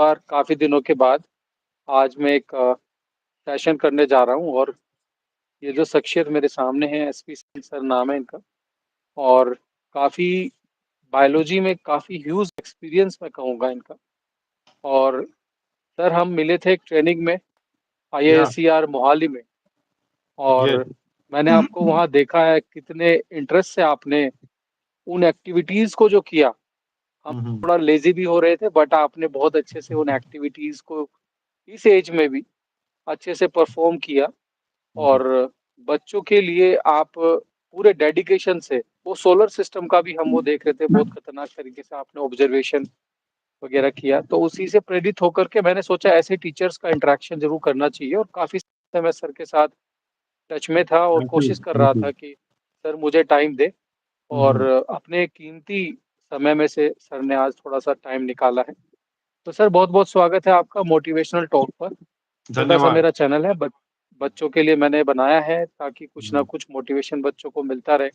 बार काफ़ी दिनों के बाद आज मैं एक सेशन करने जा रहा हूँ और ये जो शख्सियत मेरे सामने है एसपी सिंह सर नाम है इनका। और काफ़ी बायोलॉजी में काफ़ी ह्यूज एक्सपीरियंस मैं कहूँगा इनका। और सर हम मिले थे एक ट्रेनिंग में या आईआईएसईआर मोहाली में। ये और मैंने आपको वहाँ देखा है कितने इंटरेस्ट से आपने उन एक्टिविटीज़ को जो किया। हम हम्म, थोड़ा लेजी भी हो रहे थे बट आपने बहुत अच्छे से उन एक्टिविटीज़ को इस एज में भी अच्छे से परफॉर्म किया। हम्म, और बच्चों के लिए आप पूरे डेडिकेशन से वो सोलर सिस्टम का भी हम वो देख रहे थे, बहुत खतरनाक तरीके से आपने ऑब्जर्वेशन वगैरह किया। तो उसी से प्रेरित होकर के मैंने सोचा ऐसे टीचर्स का इंटरेक्शन जरूर करना चाहिए और काफी समय सर के साथ टच में था और थैंक यू कोशिश कर रहा थैंक यू। था कि सर मुझे टाइम दे। और हम्म, अपने कीमती समय में से सर ने आज थोड़ा सा टाइम निकाला है। तो सर बहुत बहुत स्वागत है आपका मोटिवेशनल टॉक पर। छोटा सा धन्यवाद। मेरा चैनल है, बच्चों के लिए मैंने बनाया है ताकि कुछ ना हम्म, कुछ मोटिवेशन बच्चों को मिलता रहे।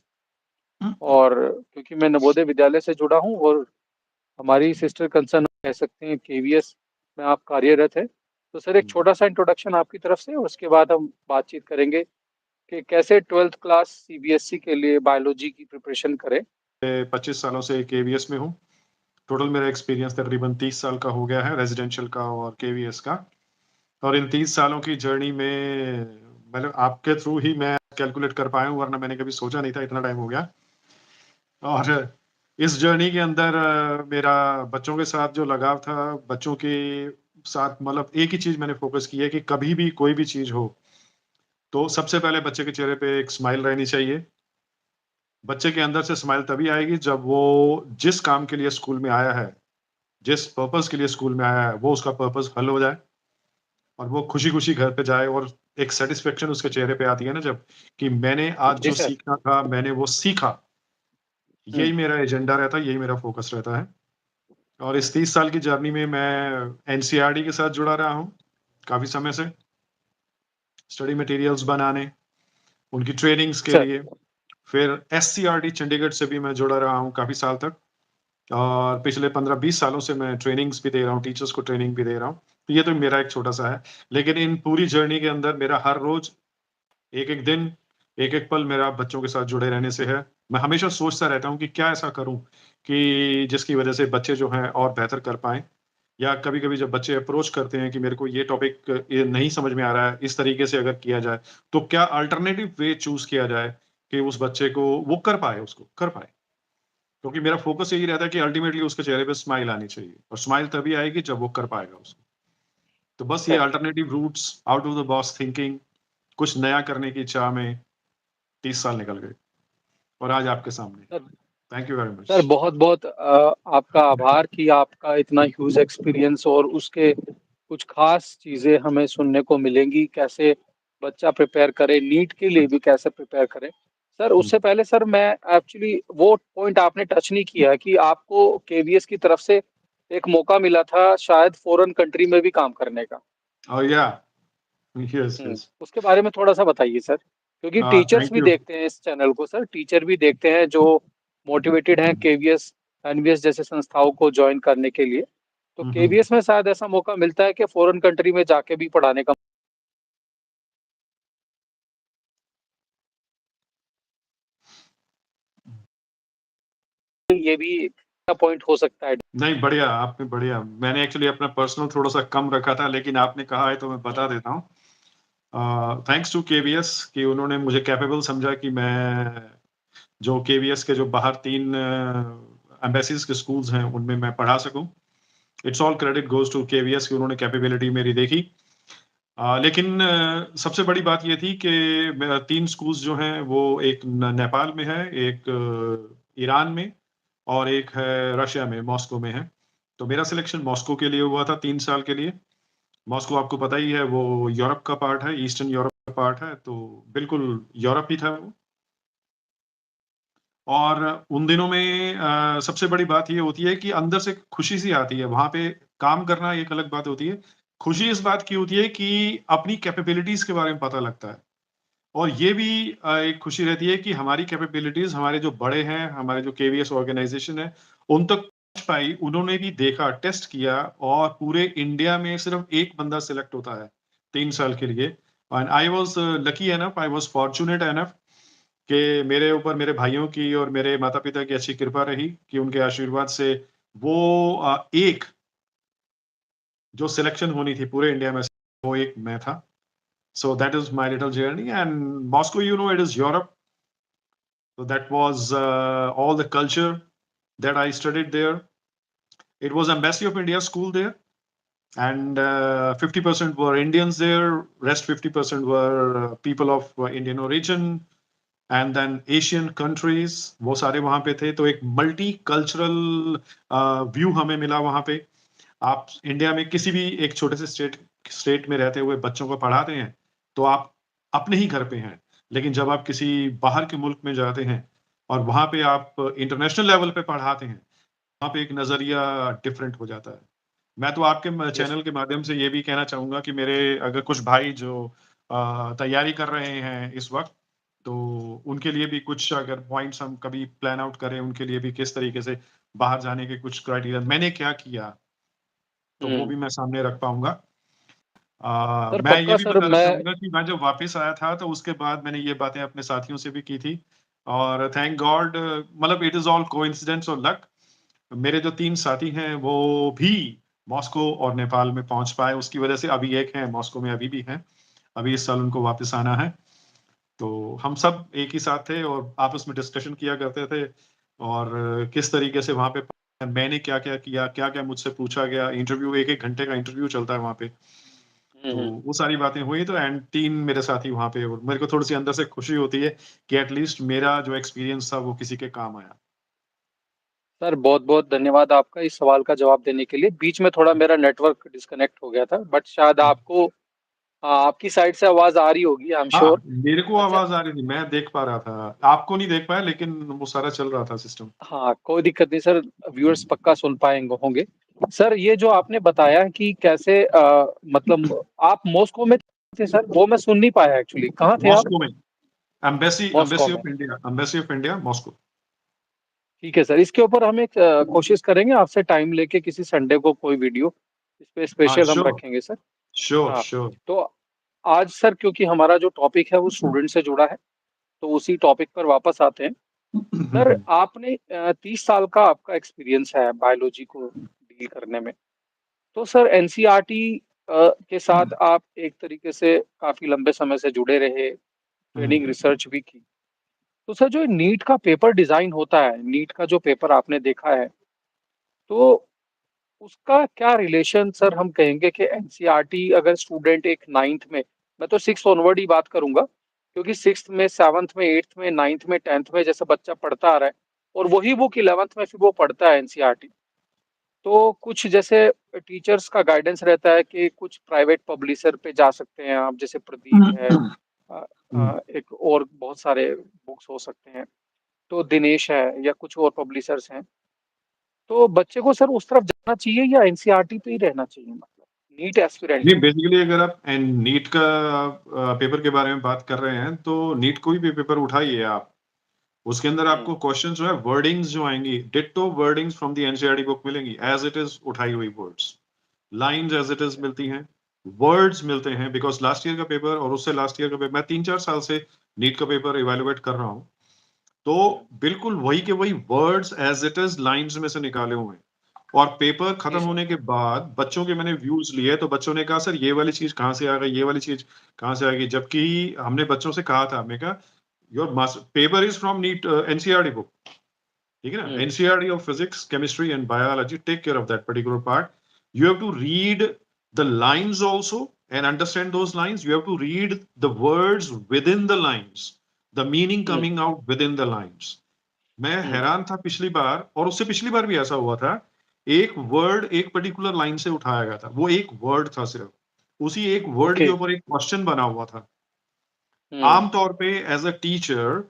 और क्योंकि मैं नवोदय विद्यालय से जुड़ा हूँ और हमारी सिस्टर कंसर्न कह सकते हैं केवीएस में आप कार्यरत है। तो सर एक छोटा सा इंट्रोडक्शन आपकी तरफ से और उसके बाद हम बातचीत करेंगे कि कैसे ट्वेल्थ क्लास सीबीएसई के लिए बायोलॉजी की प्रिपरेशन करें। 25 सालों से केवीएस में हूँ। टोटल मेरा एक्सपीरियंस तकरीबन 30 साल का हो गया है, रेजिडेंशियल का और केवीएस का। और इन 30 सालों की जर्नी में मतलब आपके थ्रू ही मैं कैलकुलेट कर पाया हूँ, वरना मैंने कभी सोचा नहीं था इतना टाइम हो गया। और इस जर्नी के अंदर मेरा बच्चों के साथ जो लगाव था, बच्चों के साथ मतलब एक ही चीज मैंने फोकस की है कि कभी भी कोई भी चीज हो तो सबसे पहले बच्चे के चेहरे पे एक स्माइल रहनी चाहिए। बच्चे के अंदर से स्माइल तभी आएगी जब वो जिस काम के लिए स्कूल में आया है, जिस पर्पस के लिए स्कूल में आया है, वो उसका पर्पस हल हो जाए और वो खुशी-खुशी घर पे जाए और एक सैटिस्फैक्शन उसके चेहरे पे आती है ना जब, कि मैंने आज जी जो सर। सीखना था, मैंने वो सीखा। हम्म। यही मेरा एजेंडा रहता है, यही मेरा फोकस रहता है। और इस 30 साल की जर्नी में मैं एनसीईआरटी के साथ जुड़ा रहा हूँ, काफ़ी समय से, स्टडी मटेरियल्स बनाने, उनकी ट्रेनिंग्स के सर। लिए। फिर एससीईआरटी चंडीगढ़ से भी मैं जुड़ा रहा हूँ काफ़ी साल तक। और पिछले 15-20 सालों से मैं ट्रेनिंग्स भी दे रहा हूँ, टीचर्स को ट्रेनिंग भी दे रहा हूँ। तो ये तो मेरा एक छोटा-सा है। लेकिन इन पूरी जर्नी के अंदर मेरा हर रोज़, एक-एक दिन, एक-एक पल मेरा बच्चों के साथ जुड़े रहने से है। मैं हमेशा सोचता रहता हूँ कि क्या ऐसा करूँ कि जिसकी वज़ह से बच्चे जो हैं और बेहतर कर पाएँ। या कभी-कभी जब बच्चे अप्रोच करते हैं कि मेरे को ये टॉपिक ये नहीं समझ में आ रहा है, इस तरीके से अगर किया जाए, तो क्या अल्टरनेटिव वे चूज़ किया जाए कि उस बच्चे को वो कर पाए उसको, कर पाए। क्योंकि मेरा फ़ोकस यही रहता है कि अल्टीमेटली उसके चेहरे पे स्माइल आनी चाहिए और स्माइल तभी आएगी जब वो कर पाएगा उसको। तो बस ये sir alternative routes, out of the box thinking, कुछ नया करने की चाह में 30 साल निकल गए और आज आपके सामने। Sir thank you very sir much. बहुत बहुत आपका आभार कि आपका इतना ह्यूज एक्सपीरियंस और उसके कुछ खास चीजें हमें सुनने को मिलेंगी। कैसे बच्चा प्रिपेयर करे, नीट के लिए भी कैसे प्रिपेयर करे। सर हुँ, उससे पहले सर मैं एक्चुअली वो पॉइंट आपने टच नहीं किया कि आपको केवीएस की तरफ से एक मौका मिला था शायद फॉरेन कंट्री में भी काम करने का। ओह या! Yes, yes. उसके बारे में थोड़ा सा बताइए सर, क्योंकि टीचर्स थैंक भी यू। देखते हैं इस चैनल को सर, टीचर भी देखते हैं जो मोटिवेटेड हैं केवीएस एनवीएस जैसे संस्थाओं को ज्वाइन करने के लिए। तो हुँ, हुँ। केवीएस में शायद ऐसा मौका मिलता है कि फॉरेन कंट्री में जाके भी पढ़ाने का, ये भी एक पॉइंट हो सकता है। नहीं, बढ़िया, आपने बढ़िया। मैंने एक्चुअली अपना पर्सनल थोड़ा-सा कम रखा था, लेकिन आपने कहा है तो मैं बता देता हूँ। थैंक्स टू केवीएस कि उन्होंने मुझे कैपेबल समझा कि मैं जो केवीएस के जो बाहर 3 एम्बेसीज़ के स्कूल्स हैं, उनमें मैं पढ़ा सकूँ। It's all credit goes to KVS कि उन्होंने कैपेबिलिटी मेरी देखी। लेकिन सबसे बड़ी बात ये थी कि मेरा 3 स्कूल्स जो हैं, वो एक न नेपाल में है, एक ईरान में और एक है रशिया में, मॉस्को में है। तो मेरा सिलेक्शन मॉस्को के लिए हुआ था 3 साल के लिए। मॉस्को आपको पता ही है, वो यूरोप का पार्ट है, ईस्टर्न यूरोप का पार्ट है, तो बिल्कुल यूरोप ही था वो। और उन दिनों में सबसे बड़ी बात ये होती है कि अंदर से खुशी सी आती है, वहाँ पे काम करना एक अलग बात होती है। खुशी इस बात की होती है कि अपनी कैपेबिलिटीज़ के बारे में पता लगता है और ये भी एक खुशी रहती है कि हमारी कैपेबिलिटीज़ हमारे जो बड़े हैं, हमारे जो केवीएस ऑर्गनाइज़ेशन है, उन तक पाई, उन्होंने भी देखा, टेस्ट किया और पूरे इंडिया में सिर्फ एक बंदा सिलेक्ट होता है 3 साल के लिए। And I was lucky enough, I was fortunate enough कि मेरे ऊपर मेरे भाइयों की और मेरे माता-पिता की अच्छी कृपा रही कि उनके आशीर्वाद से वो एक जो सिलेक्शन होनी थी पूरे इंडिया में, वो एक मैं था। So that is my little journey. And Moscow, you know, it is Europe. So that was all the culture that I studied there. It was Embassy of India school there, and 50% were Indians there. Rest 50% were people of Indian origin. And then Asian countries वो सारे वहां पे थे, तो एक multi cultural view हमें मिला वहां पे। आप इंडिया में किसी भी एक छोटे से स्टेट में रहते हुए बच्चों को पढ़ाते हैं तो आप अपने ही घर पे हैं, लेकिन जब आप किसी बाहर के मुल्क में जाते हैं और वहां पे आप इंटरनेशनल लेवल पे पढ़ाते हैं, वहां पे एक नजरिया डिफरेंट हो जाता है। मैं तो आपके यस। चैनल के माध्यम से ये भी कहना चाहूंगा कि मेरे अगर कुछ भाई जो तैयारी कर रहे हैं इस वक्त, तो उनके लिए भी कुछ अगर पॉइंट्स हम कभी प्लान आउट करें, उनके लिए भी किस तरीके से बाहर जाने के कुछ क्राइटेरिया मैंने क्या किया, तो वो हम्म। भी मैं सामने रख पाऊंगा। सर मैं ये पक्का भी सर, बताना मैं चाहूंगा कि मैं जब वापस आया था तो उसके बाद मैंने ये बातें अपने साथियों से भी की थी, और थैंक गॉड, मतलब इट इज ऑल कोइंसिडेंस और लक, मेरे जो 3 साथी हैं वो भी मॉस्को और नेपाल में पहुंच पाए, उसकी वजह से अभी एक हैं मॉस्को में, अभी भी हैं, अभी इस साल उनको वापस आना है। तो हम सब एक ही साथ थे और आपस में डिस्कशन किया करते थे, और किस तरीके से वहां पे मैंने क्या क्या किया, क्या क्या मुझसे पूछा गया, इंटरव्यू 1-1 घंटे का इंटरव्यू चलता है वहां पे। तो हम्म। वो सारी बातें हुई, तो एंड 3 मेरे साथी वहां पे, और मेरे को थोड़ी सी अंदर से खुशी होती है कि एटलीस्ट मेरा जो एक्सपीरियंस था वो किसी के काम आया। सर बहुत बहुत धन्यवाद आपका इस सवाल का जवाब देने के लिए। बीच में थोड़ा मेरा नेटवर्क डिस्कनेक्ट हो गया था, बट शायद आपको आपकी साइड से आवाज आ रही होगी, आई एम हाँ, श्योर। मेरे को अच्छा। आवाज आ रही थी, मैं देख पा रहा था, आपको नहीं देख पाया, लेकिन वो सारा चल रहा था सिस्टम। हाँ कोई दिक्कत नहीं सर, व्यूअर्स पक्का सुन पाएंगे होंगे। सर ये जो आपने बताया कि कैसे मतलब आप मॉस्को में थे सर, वो मैं सुन नहीं पाया एक्चुअली, कहाँ थे आप? मॉस्को में, एम्बेसी मॉस्को एम्बेसी में। Of India, embassy of India Moscow. ठीक है सर, इसके ऊपर हम एक कोशिश करेंगे आपसे टाइम लेके किसी संडे को कोई वीडियो इस पे हाँ, स्पेशल हम श्योर, रखेंगे सर। श्योर, हाँ। श्योर। तो आज सर क्योंकि हमारा जो टॉपिक है वो स्टूडेंट से जुड़ा है, तो उसी टॉपिक पर वापस आते हैं। सर आपने 30 साल का आपका एक्सपीरियंस है बायोलॉजी को डील करने में। तो सर एनसीईआरटी के साथ आप एक तरीके से काफी लंबे समय से जुड़े रहे, ट्रेनिंग रिसर्च भी की। तो सर जो नीट का पेपर डिजाइन होता है, नीट का जो पेपर आपने देखा है, तो उसका क्या रिलेशन सर हम कहेंगे कि एनसीईआरटी अगर स्टूडेंट एक नाइन्थ में, मैं तो सिक्स ऑनवर्ड ही बात करूंगा, क्योंकि सिक्स में, सेवन्थ में, एट्थ में, नाइन्थ में, टेंथ में जैसे बच्चा पढ़ता आ रहा है, और वही बुक इलेवंथ में फिर वो पढ़ता है एनसीईआरटी। तो कुछ जैसे टीचर्स का गाइडेंस रहता है कि कुछ प्राइवेट पब्लिशर पे जा सकते हैं आप, जैसे प्रदीप है, एक और बहुत सारे बुक्स हो सकते हैं, तो दिनेश है, या कुछ और पब्लिशर्स हैं। तो बच्चे को सर उस तरफ जाना चाहिए या एनसीईआरटी पे ही रहना चाहिए, मतलब नीट एस्पिरेंट नहीं, को? बेसिकली अगर आप नीट का पेपर के बारे में बात कर रहे हैं, तो नीट कोई भी पेपर उठाइए आप, उसके अंदर हम्म। आपको क्वेश्चन जो है, वर्डिंग्स जो आएंगी, ditto wordings from the NCERT book मिलेंगी, एज इट इज उठाई हुई words, lines as it is मिलती हैं, वर्ड्स मिलते हैं, बिकॉज लास्ट ईयर का पेपर और उससे लास्ट ईयर का पेपर, मैं 3-4 साल से नीट का पेपर इवेलुएट कर रहा हूँ, तो हम्म। बिल्कुल वही के वही words as it is lines में से निकाले हुए हैं। और पेपर जी खत्म सर। होने के बाद बच्चों के मैंने व्यूज लिए, तो बच्चों ने कहा सर ये वाली चीज कहाँ से आ गई, ये वाली चीज कहाँ से आ गई, जबकि हमने बच्चों से कहा था, हमने कहा your paper is from NEET NCERT book, ठीक है ना, hmm. NCERT of physics, chemistry and biology, take care of that particular part, you have to read the lines also and understand those lines, you have to read the words within the lines, the meaning hmm. Coming out within the lines. मैं हम्म। हैरान था पिछली बार, और उससे पिछली बार भी ऐसा हुआ था, एक वर्ड एक पर्टिकुलर लाइन से उठाया गया था, वो एक वर्ड था सिर्फ, उसी एक वर्ड के ओके। ऊपर एक क्वेश्चन बना हुआ था। हम्म। आमतौर पे एज अ टीचर,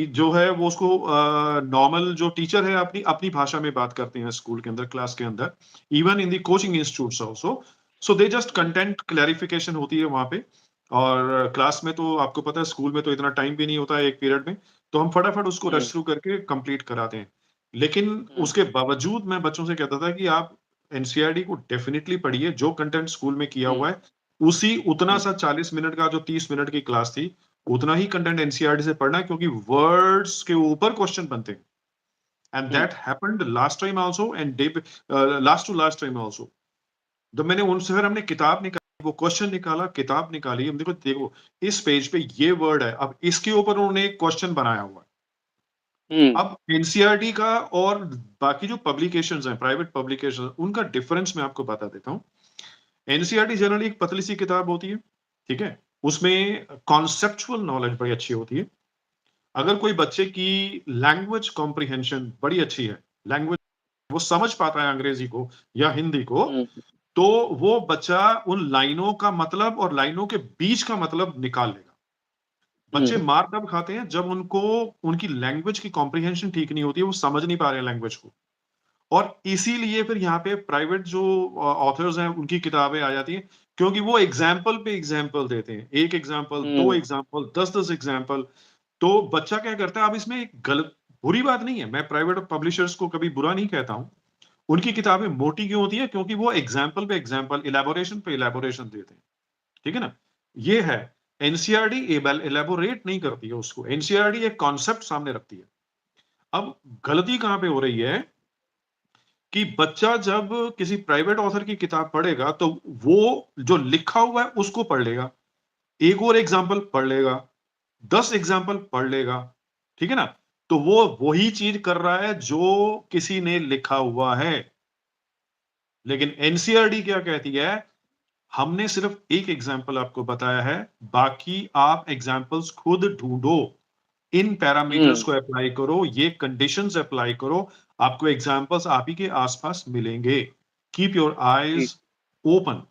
जो है वो उसको, नॉर्मल जो टीचर है अपनी अपनी भाषा में बात करते हैं स्कूल के अंदर, क्लास के अंदर, even in the coaching institutes also, so they just hmm. Content clarification होती है वहां पे। और क्लास में तो आपको पता है, स्कूल में तो इतना टाइम भी नहीं होता है एक पीरियड में, तो हम फटाफट उसको हम्म। रश थ्रू करके कंप्लीट कराते हैं। लेकिन हम्म, उसके बावजूद मैं बच्चों से कहता था कि आप एनसीईआरटी को डेफिनेटली पढ़िए, जो कंटेंट स्कूल में किया हम्म, हुआ है, उसी उतना हम्म, सा 40 मिनट का जो 30 मिनट की क्लास थी, उतना ही कंटेंट एनसीईआरटी से पढ़ना है, क्योंकि वर्ड्स के ऊपर क्वेश्चन बनते हैं। And hmm, that happened last time also and the last to last time also. तो मैंने उनसे फिर हमने किताब निकाली, वो क्वेश्चन निकाला, किताब निकाली, हम देखो देखो इस पेज पे ये वर्ड है, अब इसके ऊपर उन्होंने एक क्वेश्चन बनाया हुआ है। हम्म, अब एनसीईआरटी का और बाकी जो पब्लिकेशंस हैं, प्राइवेट पब्लिकेशंस, उनका डिफरेंस मैं आपको बता देता हूँ। एनसीईआरटी जनरली एक पतली सी किताब होती है, ठीक है? उसमें कॉन्सेप्चुअल नॉलेज बड़ी अच्छी होती है। अगर कोई बच्चे की लैंग्वेज कॉम्प्रिहेंशन बड़ी अच्छी है, लैंग्वेज वो समझ पाता है अंग्रेजी को या हिंदी को, हम्म, तो वो बच्चा उन लाइनों का मतलब और लाइनों के बीच का मतलब निकाल लेगा। बच्चे हम्म, मार तब खाते हैं जब उनको उनकी लैंग्वेज की कॉम्प्रिहेंशन ठीक नहीं होती है, वो समझ नहीं पा रहे हैं लैंग्वेज को। और इसीलिए फिर यहाँ पे प्राइवेट जो ऑथर्स हैं उनकी किताबें आ जाती हैं, क्योंकि वो एग्जाम्पल पे एग्जाम्पल देते हैं, एक एग्जाम्पल, दो हम्म, एग्जाम्पल, 10-10 एग्जाम्पल। तो बच्चा क्या करता है, अब इसमें एक गलत बुरी बात नहीं है, मैं प्राइवेट पब्लिशर्स को कभी बुरा नहीं कहता हूँ। उनकी किताबें मोटी क्यों होती है? क्योंकि वो एग्जाम्पल पे एग्जाम्पल, इलेबोरेशन पे इलेबोरेशन देते हैं। ठीक है ना? ये है। एनसीईआरटी इलेबोरेट नहीं करती है उसको, एनसीईआरटी एक कॉन्सेप्ट सामने रखती है। अब गलती कहां पे हो रही है कि बच्चा जब किसी प्राइवेट ऑथर की किताब पढ़ेगा तो वो जो लिखा हुआ है उसको पढ़ लेगा, एक और एग्जाम्पल पढ़ लेगा, 10 एग्जाम्पल पढ़ लेगा, ठीक है ना? तो वो वही चीज कर रहा है जो किसी ने लिखा हुआ है। लेकिन एनसीईआरटी क्या कहती है? हमने सिर्फ एक एग्जाम्पल आपको बताया है, बाकी आप एग्जाम्पल्स खुद ढूंढो, इन पैरामीटर्स हम्म, को अप्लाई करो, ये कंडीशंस अप्लाई करो, आपको एग्जाम्पल्स आप ही के आसपास मिलेंगे। कीप योर जी, eyes open,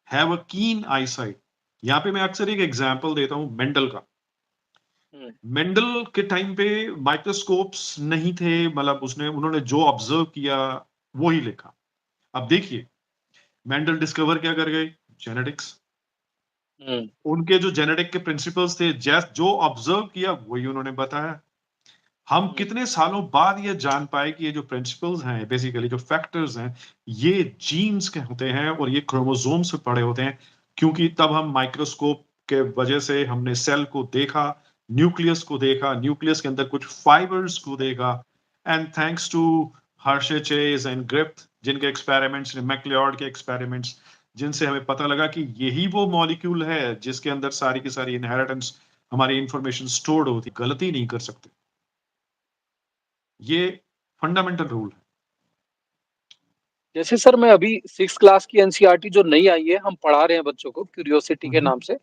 have a keen I site. यहां पे मैं अक्सर एक एग्जाम्पल देता हूं मेंडल का। हम्म, मेंडल के टाइम पे माइक्रोस्कोप्स नहीं थे, मतलब उसने उन्होंने जो ऑब्जर्व किया वही लिखा। अब देखिए, मेंडल डिस्कवर क्या कर गए? जेनेटिक्स। हम्म, उनके जो जेनेटिक के प्रिंसिपल्स थे, जैस जो ऑब्जर्व किया वही उन्होंने बताया। हम हम्म, कितने सालों बाद ये जान पाए कि ये जो प्रिंसिपल्स हैं, बेसिकली जो फैक्टर्स हैं, ये जीन्स के होते हैं और ये क्रोमोसोम्स पे पड़े होते हैं, क्योंकि तब हम माइक्रोस्कोप के वजह से हमने सेल को देखा, न्यूक्लियस को देखा, न्यूक्लियस के अंदर कुछ फाइबर्स को देखा। And thanks to Hershey Chase and Griffith, जिनके एक्सपेरिमेंट्स, मैक्लियोड के एक्सपेरिमेंट्स, जिनसे हमें पता लगा कि यही वो मॉलिक्यूल है जिसके अंदर सारी की सारी इनहेरिटेंस, हमारी इंफॉर्मेशन स्टोर्ड होती। गलती नहीं कर सकते, ये फंडामेंटल रूल है। जैसे सर मैं अभी 6 क्लास की एनसीईआरटी जो नई आई है हम पढ़ा रहे हैं बच्चों को क्यूरियोसिटी के हम्म, नाम से,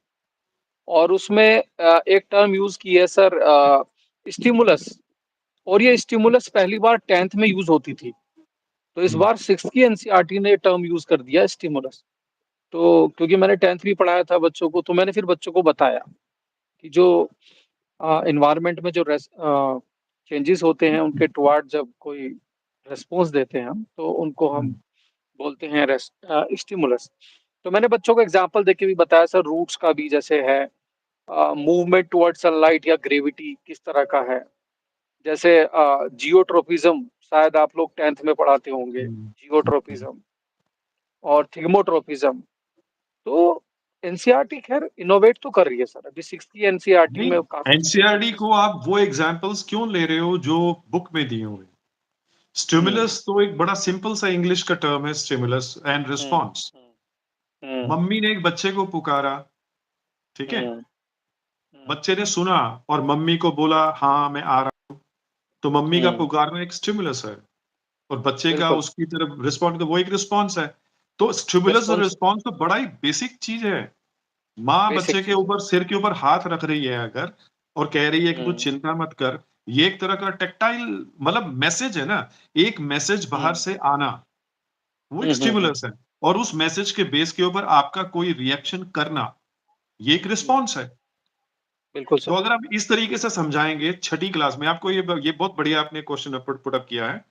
और उसमें एक टर्म यूज की है सर, स्टिमुलस। और ये स्टिमुलस पहली बार 10th में यूज होती थी, तो इस हम्म, बार 6th की एनसीईआरटी ने टर्म यूज कर दिया स्टिमुलस। तो क्योंकि मैंने 10th भी पढ़ाया था बच्चों को, तो मैंने फिर बच्चों को बताया कि जो इन्वायरमेंट में जो चेंजेस होते हैं उनके टुवार्ड जब कोई रेस्पॉन्स देते हैं हम, तो उनको हम हम्म, बोलते हैं स्टिमुलस। तो मैंने बच्चों को एग्जांपल देके भी बताया सर, रूट्स का भी जैसे है, मूवमेंट टुवर्ड सनलाइट या ग्रेविटी किस तरह का है, जैसे जियोट्रोपिज्म, शायद आप लोग 10th में पढ़ाते होंगे, हम्म, हम्म। जियोट्रोपिज्म और थिग्मोट्रोपिज्म। तो एनसीईआरटी खैर इनोवेट तो कर रही है सर, अभी 6th की एनसीईआरटी नहीं, में काफी चीजें एनसीईआरटी चेंजेस को हुई आप वो एग्जाम्पल्स क्यों ले रहे हो जो बुक में दिए हुए? हैं। स्टिमुलस तो एक बड़ा सिंपल सा इंग्लिश का टर्म है, stimulus and hmm, response. Hmm, hmm, mummy ने एक बच्चे को पुकारा, ठीक है? हम्म, हम्म, बच्चे ने सुना और मम्मी को बोला हाँ मैं आ रहा। तो मम्मी का हम्म, पुकारना एक स्टिमुलस है, और बच्चे का बिल्कुल। उसकी तरफ रिस्पॉन्ड, तो वो एक रिस्पॉन्स है। तो स्टिमुलस और रेस्पॉन्स रिस्पॉन्स तो बड़ा ही बेसिक चीज है। माँ बेसिक बच्चे के चीज है। ऊपर, सिर के ऊपर हाथ रख रही है अगर, और कह रही है कि तू हम्म, चिंता मत कर, ये एक तरह का टेक्टाइल मतलब मैसेज है ना, एक मैसेज बाहर हम्म, से आना, वो एक हम्म, स्टिमुलस है। और उस मैसेज के बेस के ऊपर आपका कोई रिएक्शन करना, ये एक हम्म, रिस्पॉन्स है। बिल्कुल तो सर। अगर आप इस तरीके से समझाएंगे छठी क्लास में आपको, ये बहुत बढ़िया आपने क्वेश्चन पुट अप किया है।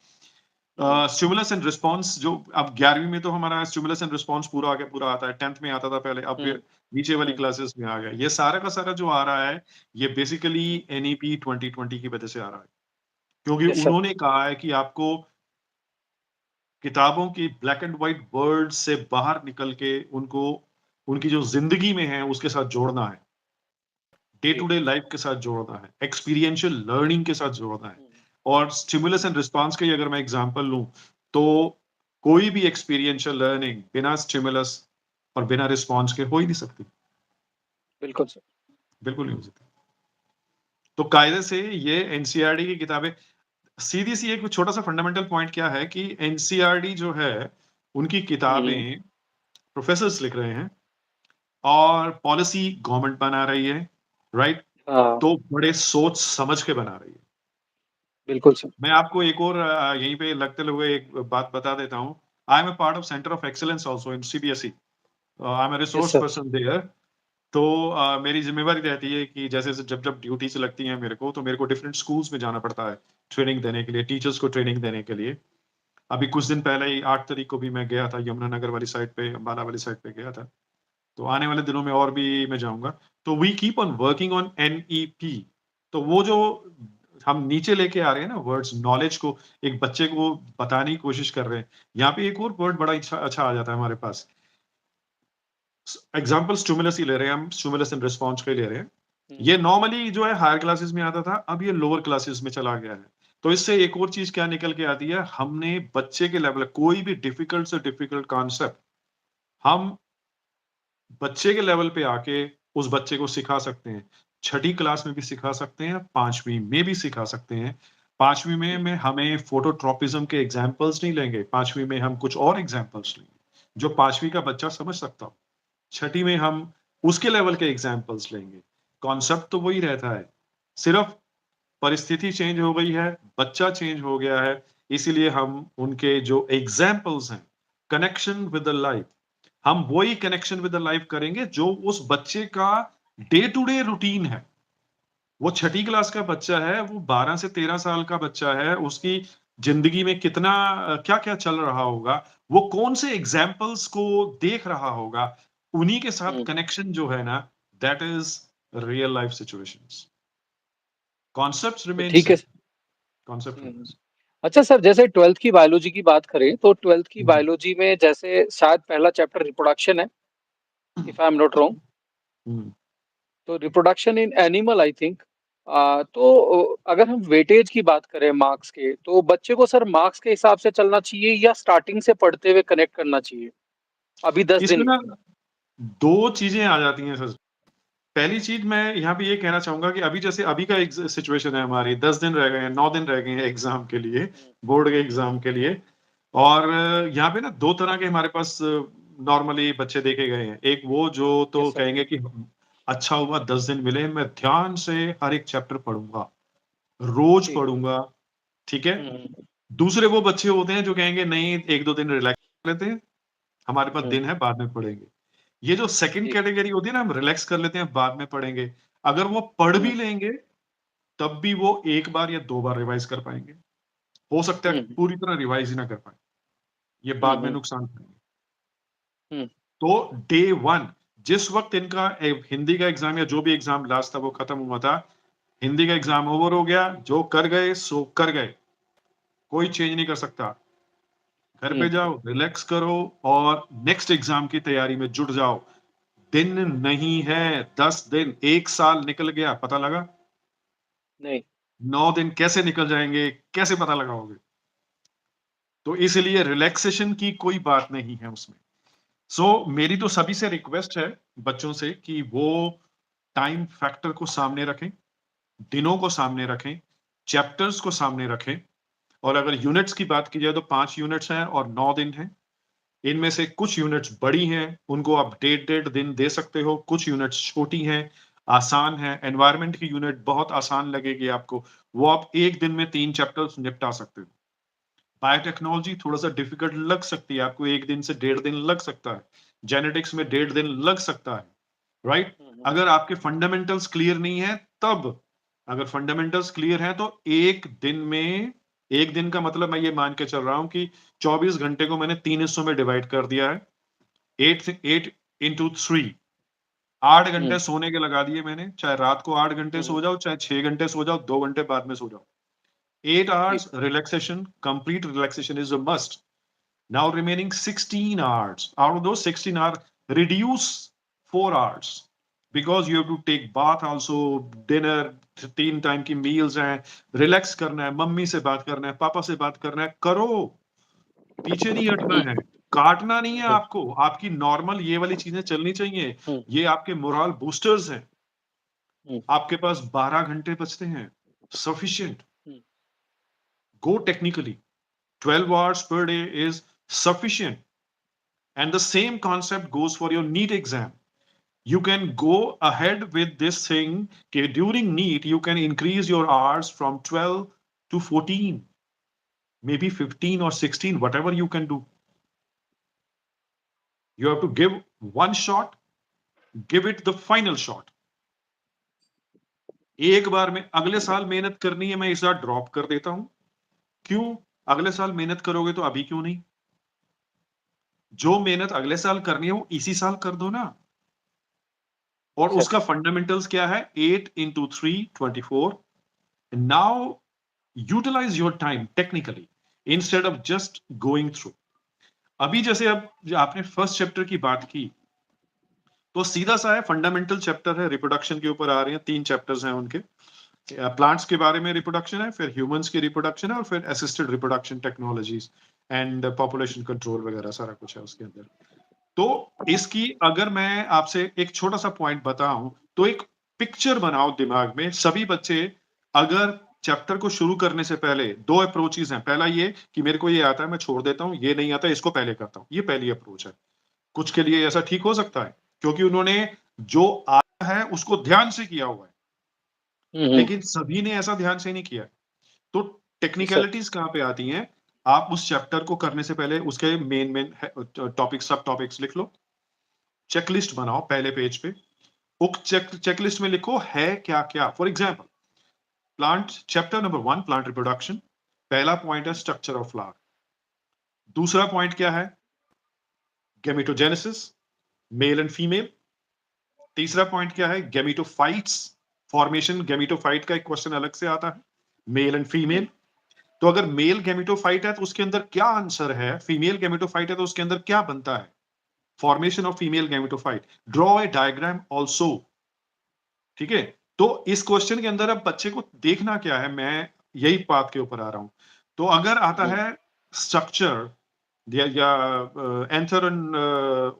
हम्म, स्टिमुलस एंड रिस्पॉन्स, जो अब 11वीं में तो हमारा स्टिमुलस एंड रिस्पॉन्स पूरा आ गया, पूरा आता है, 10th में आता था पहले, अब हम्म, फिर नीचे वाली हम्म, क्लासेस में आ गया। ये सारा का सारा जो आ रहा है, ये बेसिकली हम्म, एनईपी 2020 की वजह से आ रहा है। क्योंकि यस सर। उन्होंने कहा है कि आपको किताबों की ब्लैक एंड व्हाइट वर्ल्ड से बाहर निकल के उनको उनकी जो ज़िंदगी में है उसके साथ जोड़ना है। डे जी। टू डे लाइफ के साथ जोड़ना है, एक्सपीरियंशियल लर्निंग के साथ जोड़ना है। हुँ, और स्टिमुलस एंड रिस्पॉन्स की अगर मैं एग्जांपल लूँ, तो कोई भी एक्सपीरियंशियल लर्निंग बिना स्टिमुलस और बिना रिस्पॉन्स के हो ही नहीं सकती, बिल्कुल सर। बिल्कुल नहीं हो सकती। तो कायदे से ये एनसीईआरटी की किताबें सीधी-सी एक छोटा-सा फंडामेंटल पॉइंट क्या है कि एनसीईआरटी जो है, उनकी हुँ, हुँ। किताबें प्रोफेसर्स लिख रहे हैं और पॉलिसी गवर्नमेंट बना रही है, राइट? हाँ, तो बड़े सोच समझ के बना रही है। बिल्कुल सर। मैं आपको एक और यहीं पे लगते हुए एक बात बता देता हूँ। I am a part of centre of excellence also in CBSE. I am a yes resource sir. Person there. तो मेरी ज़िम्मेवारी रहती है कि जैसे-जैसे जब-जब ड्यूटीज़ लगती हैं मेरे को, तो मेरे को डिफरेंट स्कूल्स में जाना पड़ता है, ट्रेनिंग देने के लिए, टीचर्स को ट्रेनिंग देने के लिए। अभी कुछ दिन पहले ही 8 तारीख को भी मैं गया था, यमुनानगर वाली साइड पे, अम्बाला वाली साइड पे गया था। तो आने वाले दिनों में और भी मैं जाऊँगा। तो we keep on working on NEP. तो वो जो हम नीचे लेके आ रहे हैं ना वर्ड्स, नॉलेज को एक बच्चे को बताने की कोशिश कर रहे हैं। यहाँ पे एक और वर्ड बड़ा अच्छा अच्छा आ जाता है हमारे पास। एग्जाम्पल स्टिमुलस ही ले रहे हैं हम, स्टिमुलस एंड रिस्पॉन्स का ही ले रहे हैं। हुँ, ये नॉर्मली जो है हायर क्लासेस में आता था, अब ये लोअर क्लासेस में चला गया है। तो इससे एक और चीज़ क्या निकल के आती है, हमने बच्चे के लेवल कोई भी डिफिकल्ट से डिफिकल्ट कॉन्सेप्ट हम बच्चे के लेवल पे आके उस बच्चे को सिखा सकते हैं। छठी क्लास में भी सिखा सकते हैं, 5वीं में भी सिखा सकते हैं। 5वीं जी। में हमें फोटोट्रॉपिज़्म के एग्ज़ाम्पल्स नहीं लेंगे, 5वीं में हम कुछ और एग्ज़ाम्पल्स लेंगे, जो 5वीं का बच्चा समझ सकता हो। छठी में हम उसके लेवल के एग्ज़ाम्पल्स लेंगे। कॉन्सेप्ट तो वही रहता है, सिर्फ़ परिस्थिति चेंज हो गई है, बच्चा चेंज हो गया है, इसीलिए हम उनके जो एग्ज़ाम्पल्स हैं, कनेक्शन विद द लाइफ, हम वही कनेक्शन विद द लाइफ करेंगे जो उस बच्चे का डे टू डे रूटीन है। वो छठी क्लास का बच्चा है, वो 12 से 13 साल का बच्चा है, उसकी ज़िंदगी में कितना क्या-क्या चल रहा होगा, वो कौन से एग्ज़ाम्पल्स को देख रहा होगा, उन्हीं के साथ हुँ, कनेक्शन जो है ना, that is real life situations. Concepts तो रिमेन ठीक है। सेम, कॉन्सेप्ट हुँ, हुँ। रिमेन्स। अच्छा सर, जैसे 12th की बायोलॉजी की बात करें, तो 12th की हुँ, बायोलॉजी में जैसे शायद पहला चैप्टर रिप्रोडक्शन है, if I am not wrong. हुँ। तो reproduction in animal I think. तो अगर हम वेटेज की बात करें मार्क्स के, तो बच्चे को सर मार्क्स के हिसाब से चलना चाहिए या स्टार्टिंग से पढ़ते हुए कनेक्ट करना चाहिए? अभी 10 इसमें दिन ना में। 2 चीज़ें आ जाती हैं सर। पहली चीज़ मैं यहाँ पे ये कहना चाहूँगा कि अभी जैसे अभी का एक सिचुएशन है हमारी, 10 दिन रह गए हैं, 9 दिन रह गए हैं एग्ज़ाम के लिए, हुँ, बोर्ड के एग्ज़ाम के लिए। और यहाँ पे ना 2 तरह के हमारे पास नॉर्मली बच्चे देखे गए हैं। एक वो जो तो यस सर। कहेंगे कि अच्छा हुआ 10 दिन मिले, मैं ध्यान से हर एक चैप्टर पढ़ूँगा, रोज़ जी। पढ़ूँगा, ठीक है? हुँ, हुँ, दूसरे वो बच्चे होते हैं जो कहेंगे नहीं 1-2 दिन रिलैक्स कर लेते हैं, हमारे पास हुँ, दिन है बाद में पढ़ेंगे। ये जो सेकंड जी। कैटेगरी होती है ना, हम रिलैक्स कर लेते हैं बाद में पढ़ेंगे। अगर वो पढ़ भी हुँ, लेंगे, तब भी वो 1 बार या 2 बार रिवाइज़ कर पाएँगे। हो सकता है हुँ, पूरी तरह रिवाइज़ ही ना कर पाएँ, ये हुँ, बाद में हुँ, नुकसान करेंगे। हुँ, तो डे 1 जिस वक़्त इनका हिंदी का एग्ज़ाम या जो भी एग्ज़ाम लास्ट था वो खत्म हुआ था, हिंदी का एग्ज़ाम ओवर हो गया, जो कर गए सो कर गए, कोई चेंज नहीं कर सकता। घर पे हुँ, जाओ, रिलैक्स करो और नेक्स्ट एग्ज़ाम की तैयारी में जुट जाओ। दिन नहीं है, 10 दिन, 1 साल निकल गया, पता लगा? नहीं। 9 दिन कैसे निकल जाएँगे, कैसे पता लगाओगे? तो इसलिए रिलैक्सेशन की कोई बात नहीं है उसमें। मेरी तो सभी से रिक्वेस्ट है बच्चों से कि वो टाइम फैक्टर को सामने रखें, दिनों को सामने रखें, चैप्टर्स को सामने रखें और अगर यूनिट्स की बात की जाए तो 5 यूनिट्स हैं और 9 दिन हैं। इनमें से कुछ यूनिट्स बड़ी हैं, उनको आप डेढ़-डेढ़ दिन दे सकते हो, कुछ यूनिट्स छोटी हैं, आसान हैं, एनवायरनमेंट की यूनिट बहुत आसान लगेगी आपको, वो आप 1 दिन में 3 चैप्टर्स निपटा सकते हो। बायोटेक्नोलॉजी थोड़ा-सा डिफिकल्ट लग सकती है, आपको 1 दिन से डेढ़ दिन लग सकता है। जेनेटिक्स में डेढ़ दिन लग सकता है, राइट? हुँ, हुँ, अगर आपके फंडामेंटल्स क्लियर नहीं है तब, अगर फंडामेंटल्स क्लियर हैं तो 1 दिन में 1 दिन का मतलब मैं ये मान के चल रहा हूँ कि 24 घंटे को मैंने 3 हिस्सों में डिवाइड कर दिया है। 8 से 8 इंटू 3 8 हुँ, घंटे सोने के लगा दिए मैंने, चाहे रात को 8 घंटे हुँ, सो जाओ, चाहे 6 घंटे सो जाओ, 2 घंटे बाद में सो जाओ। 8 जी, hours relaxation, complete relaxation is a must. Now remaining 16 hours. Out of those 16 hours, reduce 4 hours because you have to take bath also, dinner, 3 time की meals हैं, relax करना है, मम्मी से बात करना है, पापा से बात करना है, करो, पीछे नहीं हटना है, काटना नहीं है आपको, आपकी नॉर्मल ये वाली चीजें चलनी चाहिए, ये आपके मोरल बूस्टर्स हैं। आपके पास 12 घंटे बचते हैं, sufficient. Go technically. 12 hours per day is sufficient. And the same concept goes for your NEET exam. You can go ahead with this thing. Okay, during NEET, you can increase your hours from 12 to 14, maybe 15 or 16, whatever you can do. You have to give one shot, give it the final shot. एक बार में अगले साल मेहनत करनी है, मैं इस बार drop कर देता हूं। क्यों? अगले साल मेहनत करोगे तो अभी क्यों नहीं? जो मेहनत अगले साल करनी है वो इसी साल कर दो ना। और उसका फंडामेंटल्स क्या है? 8 into 3 24. And now utilize your time technically instead of just going through. अभी जैसे अब आपने फर्स्ट चैप्टर की बात की तो सीधा सा है, फंडामेंटल चैप्टर है, रिप्रोडक्शन के ऊपर आ रहे हैं, 3 चैप्टर्स हैं उनके। प्लांट्स के बारे में रिप्रोडक्शन है, फिर ह्यूमंस की रिप्रोडक्शन है और फिर assisted reproduction technologies and population control वगैरह सारा कुछ है उसके अंदर। तो इसकी अगर मैं आपसे एक छोटा सा पॉइंट बताऊं तो एक पिक्चर बनाओ दिमाग में। सभी बच्चे अगर चैप्टर को शुरू करने से पहले 2 अप्रोचेस हैं। पहला ये कि मेरे को ये आता है मैं छोड़ देता हूं, ये नहीं आता इसको पहले करता हूं, ये पहली अप्रोच है। कुछ के लिए ऐसा ठीक हो सकता है क्योंकि उन्होंने जो आया है उसको ध्यान से किया हुआ है, लेकिन सभी ने ऐसा ध्यान से नहीं किया। तो टेक्निकलिटीज कहां पे आती हैं? आप उस चैप्टर को करने से पहले उसके मेन टॉपिक, सब टॉपिक्स लिख लो, चेकलिस्ट बनाओ पहले पेज पे। चेकलिस्ट में लिखो है क्या क्या। For example plant chapter number 1 plant reproduction, पहला पॉइंट है स्ट्रक्चर ऑफ फ्लावर। दूसरा पॉइंट क्या है? Gametogenesis, male and female. तीसरा पॉइंट क्या है? Gametophytes, formation. गेमेटोफाइट का एक क्वेश्चन अलग से आता है, मेल एंड फीमेल। तो अगर मेल गेमेटोफाइट है तो उसके अंदर क्या आंसर है, फीमेल गेमेटोफाइट है तो उसके अंदर क्या बनता है, formation of female gametophyte. Draw a diagram also. ठीक है, तो इस क्वेश्चन के अंदर अब बच्चे को देखना क्या है, मैं यही बात के ऊपर आ रहा हूं। तो अगर आता है स्ट्रक्चर या एंथर एंड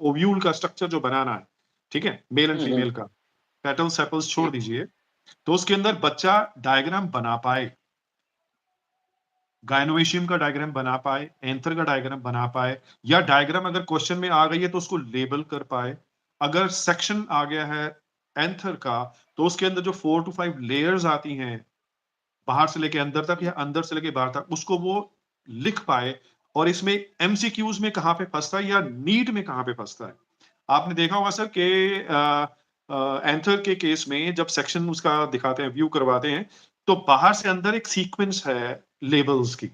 ओव्यूल का स्ट्रक्चर जो बनाना है, ठीक है, मेल एंड फीमेल का, पेटल सेपल्स छोड़ दीजिए, तो उसके अंदर बच्चा डायग्राम बना पाए, गायनोएशियम का डायग्राम बना पाए, एंथर का डायग्राम बना पाए, या डायग्राम अगर क्वेश्चन में आ गई है तो उसको लेबल कर पाए। अगर सेक्शन आ गया है एंथर का तो उसके अंदर जो 4 to 5 लेयर्स आती हैं बाहर से लेके अंदर तक या अंदर से लेके बाहर तक, उसको वो लिख पाए। और इसमें एमसीक्यूज में कहां पे फंसता है या नीट में कहां पे फंसता है। आपने देखा होगा सर कि एंथर के केस में जब सेक्शन उसका दिखाते हैं, व्यू करवाते हैं, तो बाहर से अंदर एक सीक्वेंस है लेबल्स की।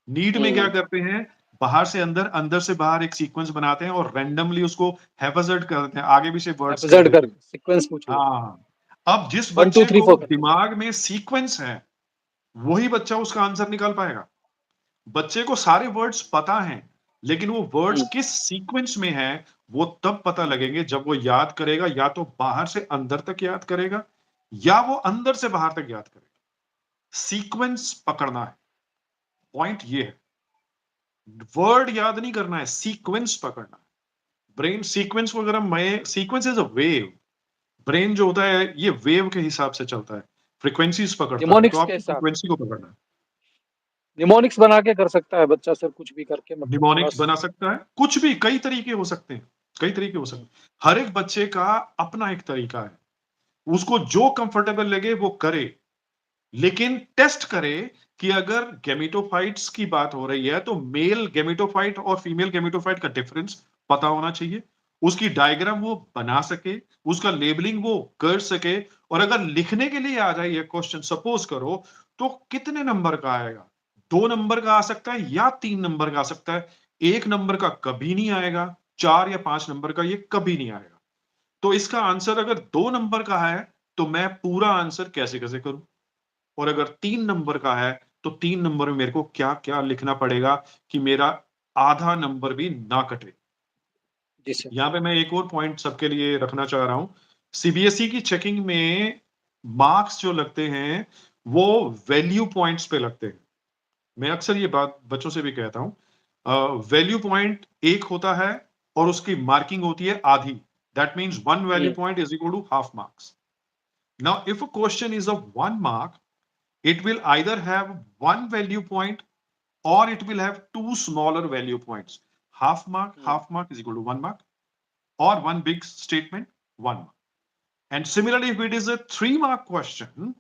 नीट में क्या करते हैं? बाहर से अंदर, अंदर से बाहर एक सीक्वेंस बनाते हैं और रैंडमली उसको हैफजर्ड कर देते हैं, आगे पीछे वर्ड्स कर देते हैं। सीक्वेंस पूछ लो। हाँ, अब जिस 1 2 बच्चे 3 को 4 करके। दिमाग में सीक्वेंस है वही बच्चा उसका आंसर निकाल पाएगा। बच्चे को सारे वर्ड्स पता हैं लेकिन वो वर्ड्स किस सीक्वेंस में है वो तब पता लगेंगे जब वो याद करेगा, या तो बाहर से अंदर तक याद करेगा या वो अंदर से बाहर तक याद करेगा। सीक्वेंस पकड़ना है, पॉइंट ये है। वर्ड याद नहीं करना है, सीक्वेंस पकड़ना है। ब्रेन सीक्वेंस को अगर मैं, sequence is a wave, brain जो होता है ये वेव के हिसाब से चलता है, फ्रीक्वेंसीज पकड़ता है, तो निमोनिक्स के आपको हिसाब से, फ्रीक्वेंसी को पकड़ना है। निमोनिक्स बना के कर सकता है बच्चा सर, कुछ भी करके, मतलब थोड़ा निमोनिक्स बना सकता है, कुछ भी, कई तरीके हो सकते हैं, कई तरीके हो सकते हैं। हर एक बच्चे का अपना एक तरीका है, उसको जो कंफर्टेबल लगे वो करे, लेकिन टेस्ट करे कि अगर गेमेटोफाइट्स की बात हो रही है तो मेल गेमेटोफाइट और फीमेल गेमेटोफाइट का डिफरेंस पता होना चाहिए, उसकी डायग्राम वो बना सके, उसका लेबलिंग वो कर सके। और अगर लिखने के लिए आ जाए ये क्वेश्चन सपोज करो, तो कितने नंबर का आएगा? 2 नंबर का आ सकता है या 3 नंबर का आ सकता है, 1 नंबर का कभी नहीं आएगा, 4 या 5 नंबर का ये कभी नहीं आएगा। तो इसका आंसर अगर 2 नंबर का है तो मैं पूरा आंसर कैसे कैसे करूं, और अगर 3 नंबर का है तो 3 नंबर में मेरे को क्या-क्या लिखना पड़ेगा कि मेरा आधा नंबर भी ना कटे। जी सर। यहाँ पे मैं एक और पॉइंट सबके लिए रखना चाह रहा हूँ। सीबीएसई की चेकिंग में मार्क्स जो लगते हैं, वो वैल्यू पॉइंट्स पे लगते हैं। मैं अक्सर ये बात बच्चों से भी कहता हूँ। वैल्यू पॉइंट 1 होता है और उसकी मार्किंग होती है आधी। That means 1 value hmm, point is equal to half marks. Now if a question is of 1 mark, it will either have one value point or it will have two smaller value points. Hmm, Half mark is equal to 1 mark, or one big statement, 1 mark. And similarly, if it is a 3 mark question,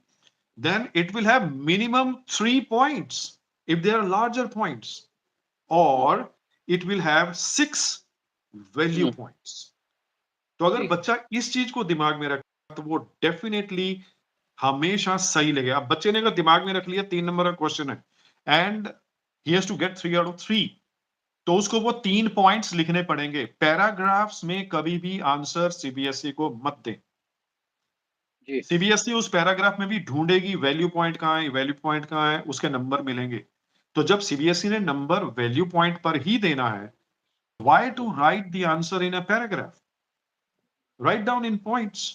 then it will have minimum 3 points if there are larger points, hmm, or it will have 6 value hmm, points. तो अगर जी, बच्चा इस चीज को दिमाग में रखे तो वो डेफिनेटली हमेशा सही लगेगा। अब बच्चे ने अगर दिमाग में रख लिया 3 नंबर का क्वेश्चन है and he has to get 3 out of 3, तो उसको वो 3 पॉइंट्स लिखने पड़ेंगे। पैराग्राफ्स में कभी भी आंसर सीबीएसई को मत दें। जी, सीबीएसई उस पैराग्राफ में भी ढूंढेगी वैल्यू पॉइंट कहाँ है, वैल्यू पॉइंट कहाँ है, उसके नंबर मिलेंगे। तो जब सीबीएसई ने नंबर वैल्यू पॉइंट पर ही देना है, why hmm, to write the answer in a paragraph? Write down in points,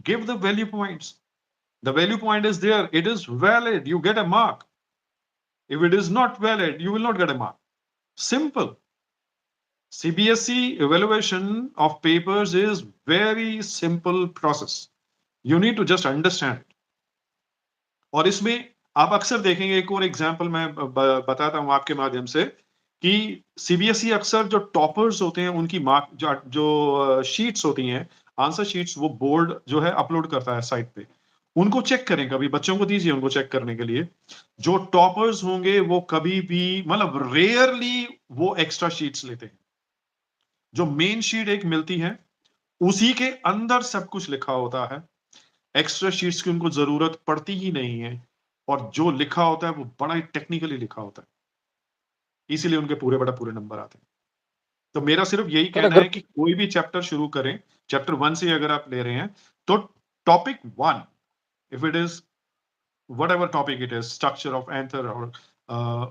give the value points. The value point is there. It is valid. You get a mark. If it is not valid, you will not get a mark. Simple. CBSE evaluation of papers is very simple process. You need to just understand it. और इसमें आप अक्सर देखेंगे, एक और example मैं बताता हूं आपके माध्यम से, कि सीबीएसई अक्सर जो टॉपर्स होते हैं उनकी मार्क जो शीट्स होती हैं, आंसर शीट्स, वो बोर्ड जो है अपलोड करता है साइट पे। उनको चेक करें, कभी बच्चों को दीजिए उनको चेक करने के लिए। जो टॉपर्स होंगे वो कभी भी, मतलब रेयरली वो एक्स्ट्रा शीट्स लेते हैं। जो मेन शीट एक मिलती है उसी के अंदर सब कुछ लिखा होता है। एक्स्ट्रा शीट्स की उनको जरूरत पड़ती ही नहीं है, और जो लिखा होता है वो बड़ा ही टेक्निकली लिखा होता है, इसीलिए उनके पूरे नंबर आते हैं। तो मेरा सिर्फ यही सर कहना अगर है कि कोई भी चैप्टर शुरू करें, चैप्टर 1 से अगर आप ले रहे हैं, तो topic 1, if it is whatever topic it is, structure of anther or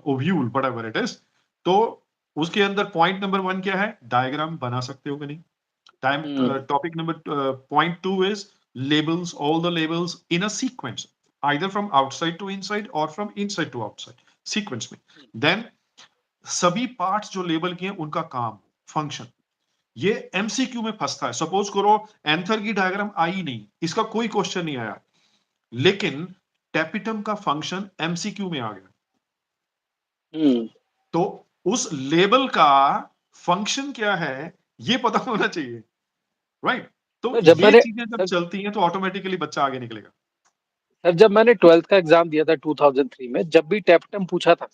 ovule, whatever it is, तो उसके अंदर पॉइंट नंबर 1 क्या है, डायग्राम बना सकते हो कि नहीं। Time hmm, topic number point 2 is labels, all the labels in a sequence, either from outside to inside or from inside to outside, sequence में। हुँ, then सभी पार्ट्स जो लेबल किए हैं उनका काम, फंक्शन, ये एमसीक्यू में फंसता है। सपोज करो एंथर की डायग्राम आई नहीं, इसका कोई क्वेश्चन नहीं आया, लेकिन टैपिटम का फंक्शन एमसीक्यू में आ गया, हुँ, तो उस लेबल का फंक्शन क्या है ये पता होना चाहिए, राइट। तो सर जब ये मैंने चीजें जब सर चलती हैं तो ऑटोमेटिकली बच्चा आगे निकलेगा। सर जब मैंने 12th का एग्ज़ाम दिया था 2003 में, जब भी टैपटम पूछा था,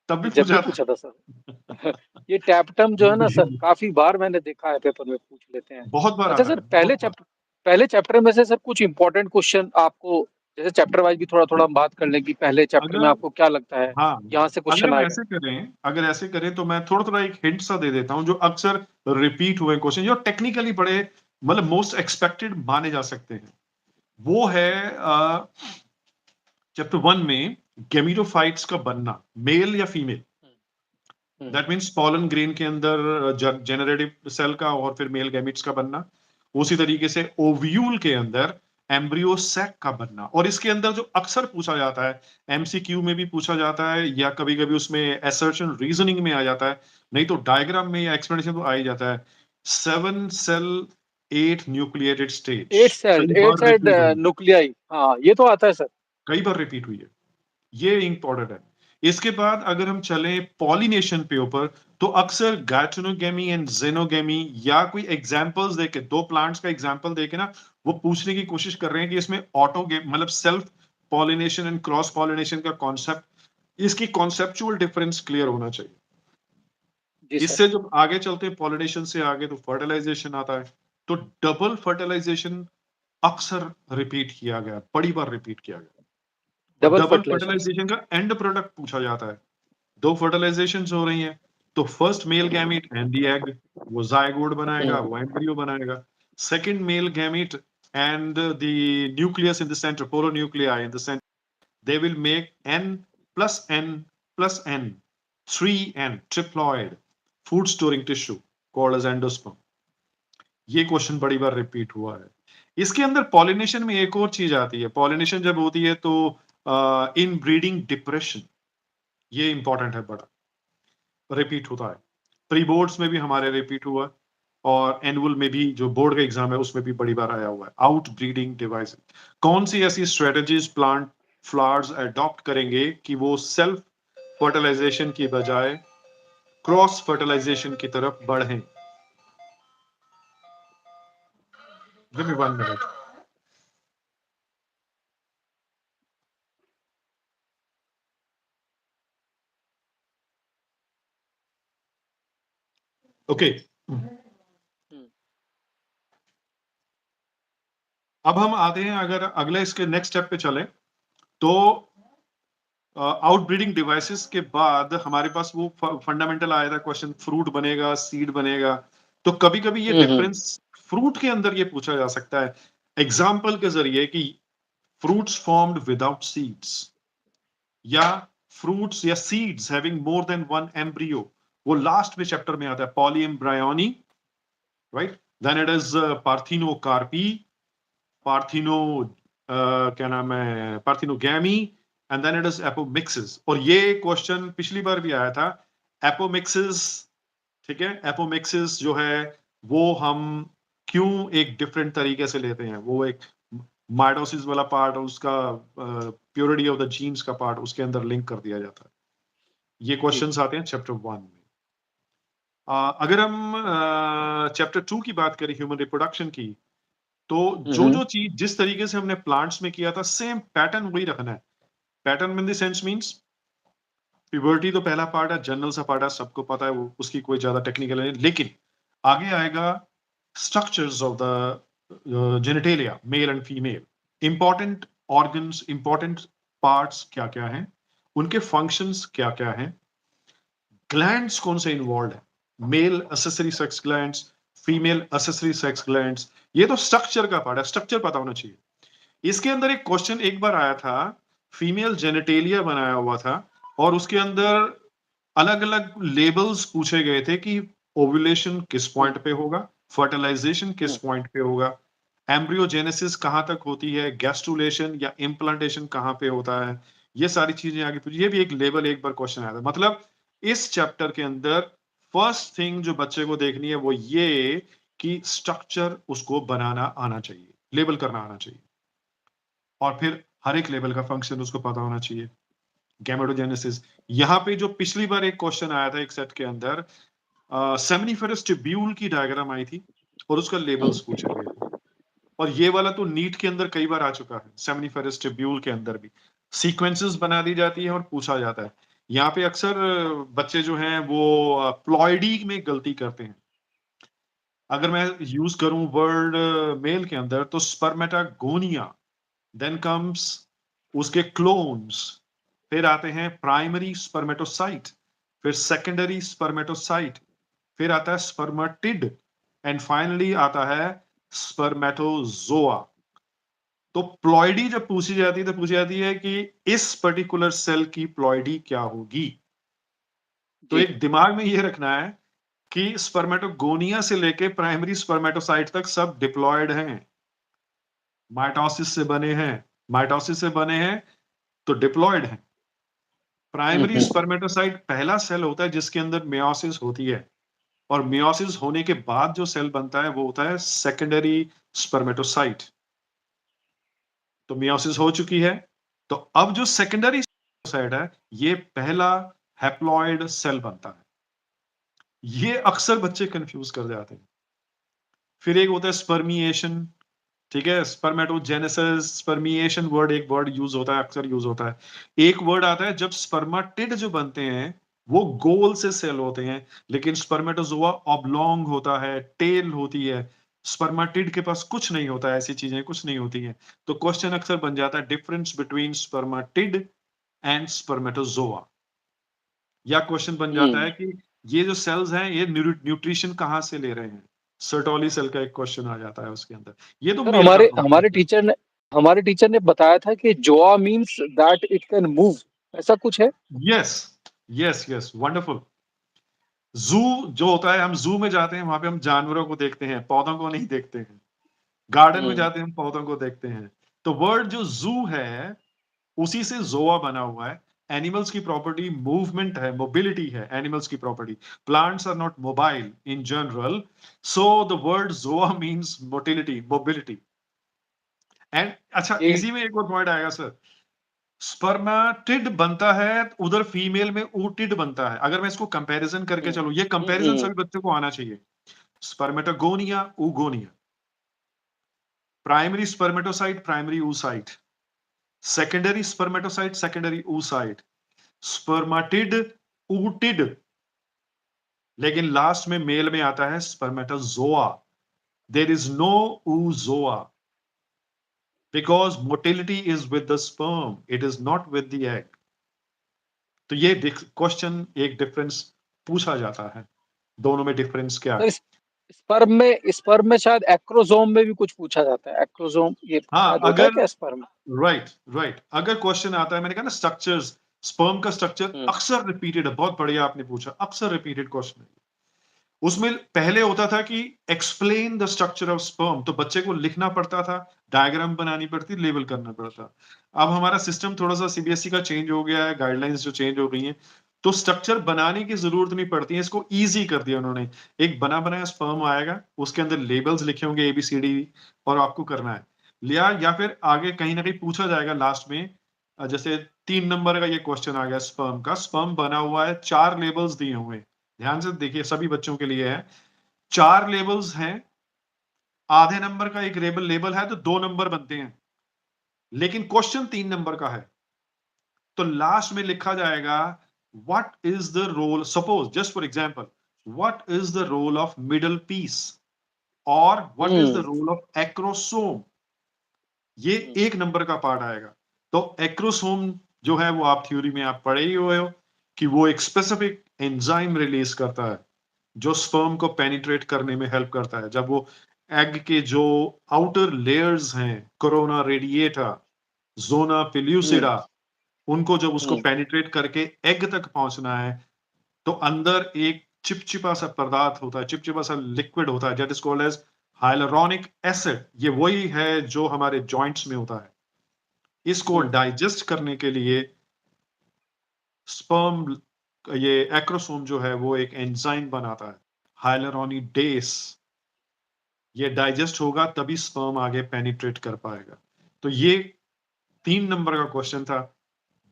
तब भी ये जब भी पूछा था। पूछा था सर। ये टैपटम जो है ना सर, काफ़ी बार मैंने देखा है पेपर में पूछ लेते हैं। बहुत बार अच्छा आता सर, है, बहुत बार। पहले चैप्टर में से सर कुछ इम्पोर्टेंट क्वेश्चन आपको, जैसे चैप्टर वाइज़ भी थोड़ा-थोड़ा हम बात कर लें कि पहले चैप्टर में अगर, आपको क्या लगता है, हाँ, यहाँ से अगर क्वेश्चन हम आएगा? ऐसे करें, अगर ऐसे करें तो मैं थोड़ा थोड़ा एक हिंट सा दे देता हूं, जो अक्सर रिपीट हुए क्वेश्चन, जो टेक्निकली बड़े, मतलब मोस्ट एक्सपेक्टेड माने जा सकते हैं, वो है चैप्टर 1 में गेमिटोफाइट्स का बनना, मेल या female. Hmm, hmm, that means pollen grain के अंदर जेनरेटिव सेल का और फिर मेल गैमिट्स का बनना। उसी तरीके से ओव्यूल के अंदर एम्ब्रियो सैक का बनना। और इसके अंदर जो अक्सर पूछा जाता है, एमसीक्यू में भी पूछा जाता है, या कभी कभी उसमें एसर्शन रीजनिंग में आ जाता है, नहीं तो डायग्राम में या एक्सप्लेनेशन तो आ ही जाता है। 7 cell 8 nucleated stage 8 celled nuclei, हाँ, ये तो आता है सर। कई बार रिपीट हुई है, ये इंपॉर्टेंट है। इसके बाद अगर हम चलें पॉलिनेशन पे ऊपर, तो अक्सर गैटोनोगेमी एंड जेनोगेमी, या कोई एग्जांपल्स देके, दो प्लांट्स का एग्जांपल देके ना, वो पूछने की कोशिश कर रहे हैं कि इसमें ऑटोगेम, मतलब self pollination and cross pollination का कॉन्सेप्ट, इसकी कॉन्सेप्चुअल डिफरेंस क्लियर होना चाहिए। जी सर। इससे जब आगे चलते हैं पॉलिनेशन से आगे, तो फर्टिलाइजेशन आता है। तो डबल फर्टिलाइजेशन अक्सर रिपीट किया गया, बड़ी बार रिपीट किया गया। और डबल डबल फर्टिलाइजेशन। फर्टिलाइजेशन का एंड प्रोडक्ट पूछा जाता है। दो फर्टिलाइजेशंस हो रही हैं, तो first male gamete and the egg, वो जायगोट बनाएगा, हुँ, वो एम्ब्रियो बनाएगा। Second male gamete and the nucleus in the centre, polo nuclei in the centre, they will make n plus n plus n 3n triploid food storing tissue called as endosperm. ये question बड़ी बार repeat हुआ है। इसके अंदर pollination में एक और चीज आती है। पॉलिनेशन जब होती है तो इन ब्रीडिंग डिप्रेशन, ये इंपॉर्टेंट है, बड़ा रिपीट होता है। प्री बोर्ड्स में भी हमारे रिपीट हुआ और एनुअल में भी जो बोर्ड का एग्जाम है उसमें भी बड़ी बार आया हुआ है। आउट ब्रीडिंग डिवाइस, कौन सी ऐसी स्ट्रेटजीज प्लांट फ्लावर्स अडॉप्ट करेंगे कि वो सेल्फ फर्टिलाइजेशन की बजाय क्रॉस फर्टिलाइजेशन की तरफ बढ़ें? Give me 1 minute. ओके, अब हम आते हैं, अगर अगले इसके नेक्स्ट स्टेप पे चले तो आउटब्रीडिंग डिवाइसेस के बाद हमारे पास वो फंडामेंटल आया था क्वेश्चन, फ्रूट बनेगा सीड बनेगा। तो कभी कभी ये डिफरेंस फ्रूट के अंदर ये पूछा जा सकता है एग्जाम्पल के जरिए कि फ्रूट्स फॉर्म्ड विदाउट सीड्स, या फ्रूट्स या seeds having more than one embryo, वो लास्ट में चैप्टर में आता है, polyembryony, right? Then it is parthenocarpy, partheno क्या नाम है, parthenogamy, and then it is apomixis. और ये क्वेश्चन पिछली बार भी आया था, एपोमिक्सिस, ठीक है? एपोमिक्सिस जो है वो हम क्यों एक डिफरेंट तरीके से लेते हैं, वो एक माइटोसिस वाला पार्ट, उसका प्योरिटी ऑफ द जीन्स का पार्ट उसके अंदर लिंक कर दिया जाता है। ये क्वेश्चंस आते हैं चैप्टर 1 में। अगर हम चैप्टर 2 की बात करें, ह्यूमन रिप्रोडक्शन की, तो जो जो चीज जिस तरीके से हमने प्लांट्स में किया था सेम पैटर्न वही रखना है। Pattern in the sense means puberty तो पहला पार्ट है, जनरल सा पार्ट है, सबको पता है, वो उसकी कोई ज्यादा टेक्निकल नहीं, लेकिन आगे आएगा structures of the genitalia, male and female, important organs, important parts क्या क्या हैं, उनके फंक्शंस क्या क्या हैं, ग्लैंड्स कौन से इन्वॉल्व है, male accessory sex glands, female accessory sex glands, ये तो स्ट्रक्चर का पार्ट है, स्ट्रक्चर पता होना चाहिए। इसके अंदर एक क्वेश्चन एक बार आया था, फीमेल जेनिटेलिया बनाया हुआ था और उसके अंदर अलग अलग लेबल्स पूछे गए थे कि ओव्यूलेशन किस पॉइंट पे होगा, फर्टिलाइजेशन किस पॉइंट पे होगा, एम्ब्रियोजेनेसिस कहां तक होती है, गैस्ट्रुलेशन या इम्प्लांटेशन कहां पे होता है, ये सारी चीजें आगे पूछी। ये भी एक लेवल एक बार क्वेश्चन आया था। मतलब इस चैप्टर के अंदर फर्स्ट थिंग जो बच्चे को देखनी है वो ये कि स्ट्रक्चर उसको बनाना आना चाहिए, लेबल करना आना चाहिए, और फिर हर एक लेवल का फंक्शन उसको पता होना चाहिए। गैमेटोजेनेसिस, यहाँ पे जो पिछली बार एक क्वेश्चन आया था एक सेट के अंदर, सेमिनिफेरस ट्यूब्यूल की डायग्राम आई थी और उसका लेबल्स पूछे गए थे, और ये वाला तो नीट के अंदर कई बार आ चुका है। सेमिनिफेरस ट्यूब्यूल के अंदर भी सीक्वेंसेस बना दी जाती है और पूछा जाता है। यहाँ पे अक्सर बच्चे जो हैं वो प्लॉइडी में गलती करते हैं। अगर मैं यूज करूं वर्ड मेल के अंदर तो स्पर्मेटागोनिया, देन कम्स उसके क्लोन्स, फिर आते हैं प्राइमरी स्पर्मेटोसाइट, फिर सेकेंडरी स्पर्मेटोसाइट, फिर आता है स्पर्मेटिड, एंड फाइनली आता है स्पर्मेटोजोआ। तो प्लॉइडी जब पूछी जाती है तो पूछी जाती है कि इस पर्टिकुलर सेल की प्लॉइडी क्या होगी। तो एक दिमाग में ये रखना है कि स्पर्मेटोगोनिया से लेके प्राइमरी स्पर्मेटोसाइट तक सब डिप्लॉयड हैं, माइटोसिस से बने हैं, माइटोसिस से बने हैं तो डिप्लॉयड हैं। प्राइमरी स्पर्मेटोसाइट पहला सेल होता है जिसके अंदर मेयोसिस होती है, और मेयोसिस होने के बाद जो सेल बनता है वो होता है सेकेंडरी स्पर्मेटोसाइट। तो मेयोसिस हो चुकी है, तो अब जो सेकेंडरी स्पर्मेटोसाइट है ये पहला हैप्लॉयड सेल बनता है। ये अक्सर बच्चे कंफ्यूज कर जाते हैं। फिर एक होता है स्पर्मिएशन, ठीक है, स्पर्मेटोजेनेसिस, स्पर्मिएशन वर्ड एक वर्ड यूज होता है, अक्सर यूज होता है। एक वर्ड आता है जब स्पर्मेटिड जो बनते हैं वो गोल से सेल होते हैं, लेकिन स्पर्मेटोजोआ ऑब्लोंग होता है, टेल होती है। स्पर्मेटिड के पास कुछ नहीं होता है, ऐसी चीजें कुछ नहीं होती हैं। तो क्वेश्चन अक्सर बन जाता है difference between spermatid and spermatozoa, या क्वेश्चन बन जाता है कि ये जो सेल्स हैं ये न्यूट्रिशन कहां से ले रहे हैं। सर्टोली सेल का एक क्वेश्चन आ जाता है उसके अंदर। ये तो सर मेल का हमारे प्रोसेस हमारे है। टीचर ने हमारे टीचर ने बताया था कि zoa means that it can move, ऐसा कुछ है? Yes, yes, yes, wonderful. Zoo जो होता है, हम ज़ू में जाते हैं, वहाँ पे हम जानवरों को देखते हैं, पौधों को नहीं देखते हैं। गार्डन में हुँ, जाते हैं, हम पौधों को देखते हैं। तो वर्ड जो ज़ू है, उसी से ज़ोआ बना हुआ है। एनिमल्स की प्रॉपर्टी मूवमेंट है, मोबिलिटी है एनिमल्स की property. Plants are not mobile in general, so the word zoa means motility, mobility. And अच्छा, ये इसी में एक और पॉइंट आएगा सर। स्पर्मेटिड बनता है, उधर फीमेल में ootyd बनता है। अगर मैं इसको कंपैरिजन करके हुँ, चलूं, ये हुँ, कंपैरिजन हुँ, सभी बच्चों को आना चाहिए। Spermatogonia, oogonia, primary spermatocyte, primary oocyte, secondary spermatocyte, secondary oocyte, spermatid, ootyd, लेकिन लास्ट में मेल में आता है spermatozoa. There is no oozoa because motility is with the sperm, it is not with the egg. तो ये question एक difference पूछा जाता है, दोनों में डिफरेंस क्या सर है? स्पर्म में शायद एक्रोसोम में भी कुछ पूछा जाता है। एक्रोसोम ये हाँ, शायद होता है अगर क्या स्पर्म में? राइट, राइट, अगर क्वेश्चन आता है, मैंने कहा ना स्ट्रक्चर्स, स्पर्म का स्ट्रक्चर हुँ, अक्सर रिपीटेड है, बहुत बढ़िया आपने पूछा, अक्सर रिपीटेड क्वेश्चन है। उसमें पहले होता था कि explain the structure of sperm, तो बच्चे को लिखना पड़ता था, डायग्राम बनानी पड़ती, लेबल करना पड़ता। अब हमारा सिस्टम थोड़ा सा सीबीएसई का चेंज हो गया है, गाइडलाइंस जो चेंज हो गई हैं, तो स्ट्रक्चर बनाने की जरूरत नहीं पड़ती है, इसको इजी कर दिया उन्होंने। एक बना बनाया स्पर्म आएगा, उसके अंदर लेबल्स लिखे होंगे ABCD, और आपको करना है लिया, या फिर आगे कहीं ना कहीं पूछा जाएगा लास्ट में। जैसे 3 नंबर का ये क्वेश्चन आ गया, स्पर्म का, स्पर्म बना हुआ है, 4 लेबल्स दिए हुए हैं। ध्यान से देखिए, सभी बच्चों के लिए है। 4 लेबल्स हैं, आधे नंबर का एक लेबल लेबल है, तो 2 नंबर बनते हैं, लेकिन क्वेश्चन 3 नंबर का है। तो लास्ट में लिखा जाएगा, what is the role, suppose just for example, what is the role of middle piece, और what is the um, role of acrosome. ये हुँ, 1 नंबर का पार्ट आएगा। तो एक्रोसोम जो है, वो आप थ्योरी में आप पढ़े ही हुए हो कि वो एक स्पेसिफिक एंजाइम रिलीज करता है, जो स्पर्म को पेनिट्रेट करने में हेल्प करता है। जब वो एग के जो आउटर लेयर्स हैं, कोरोना रेडिएटा, जोना हुँ, पिल्यूसिडा, उनको जब उसको हुँ, पेनिट्रेट करके एग तक पहुंचना है, तो अंदर एक चिपचिपा सा पदार्थ होता है, चिपचिपा सा लिक्विड होता है, that is called as hyaluronic acid. ये वही है जो हमारे जॉइंट्स में होता है। इसको हुँ, डाइजेस्ट करने के लिए स्पर्म, ये एक्रोसोम जो है, वो एक एंजाइम बनाता है, हाइलुरोनिडेस। ये डाइजेस्ट होगा तभी स्पर्म आगे पेनिट्रेट कर पाएगा। तो ये 3 नंबर का क्वेश्चन था।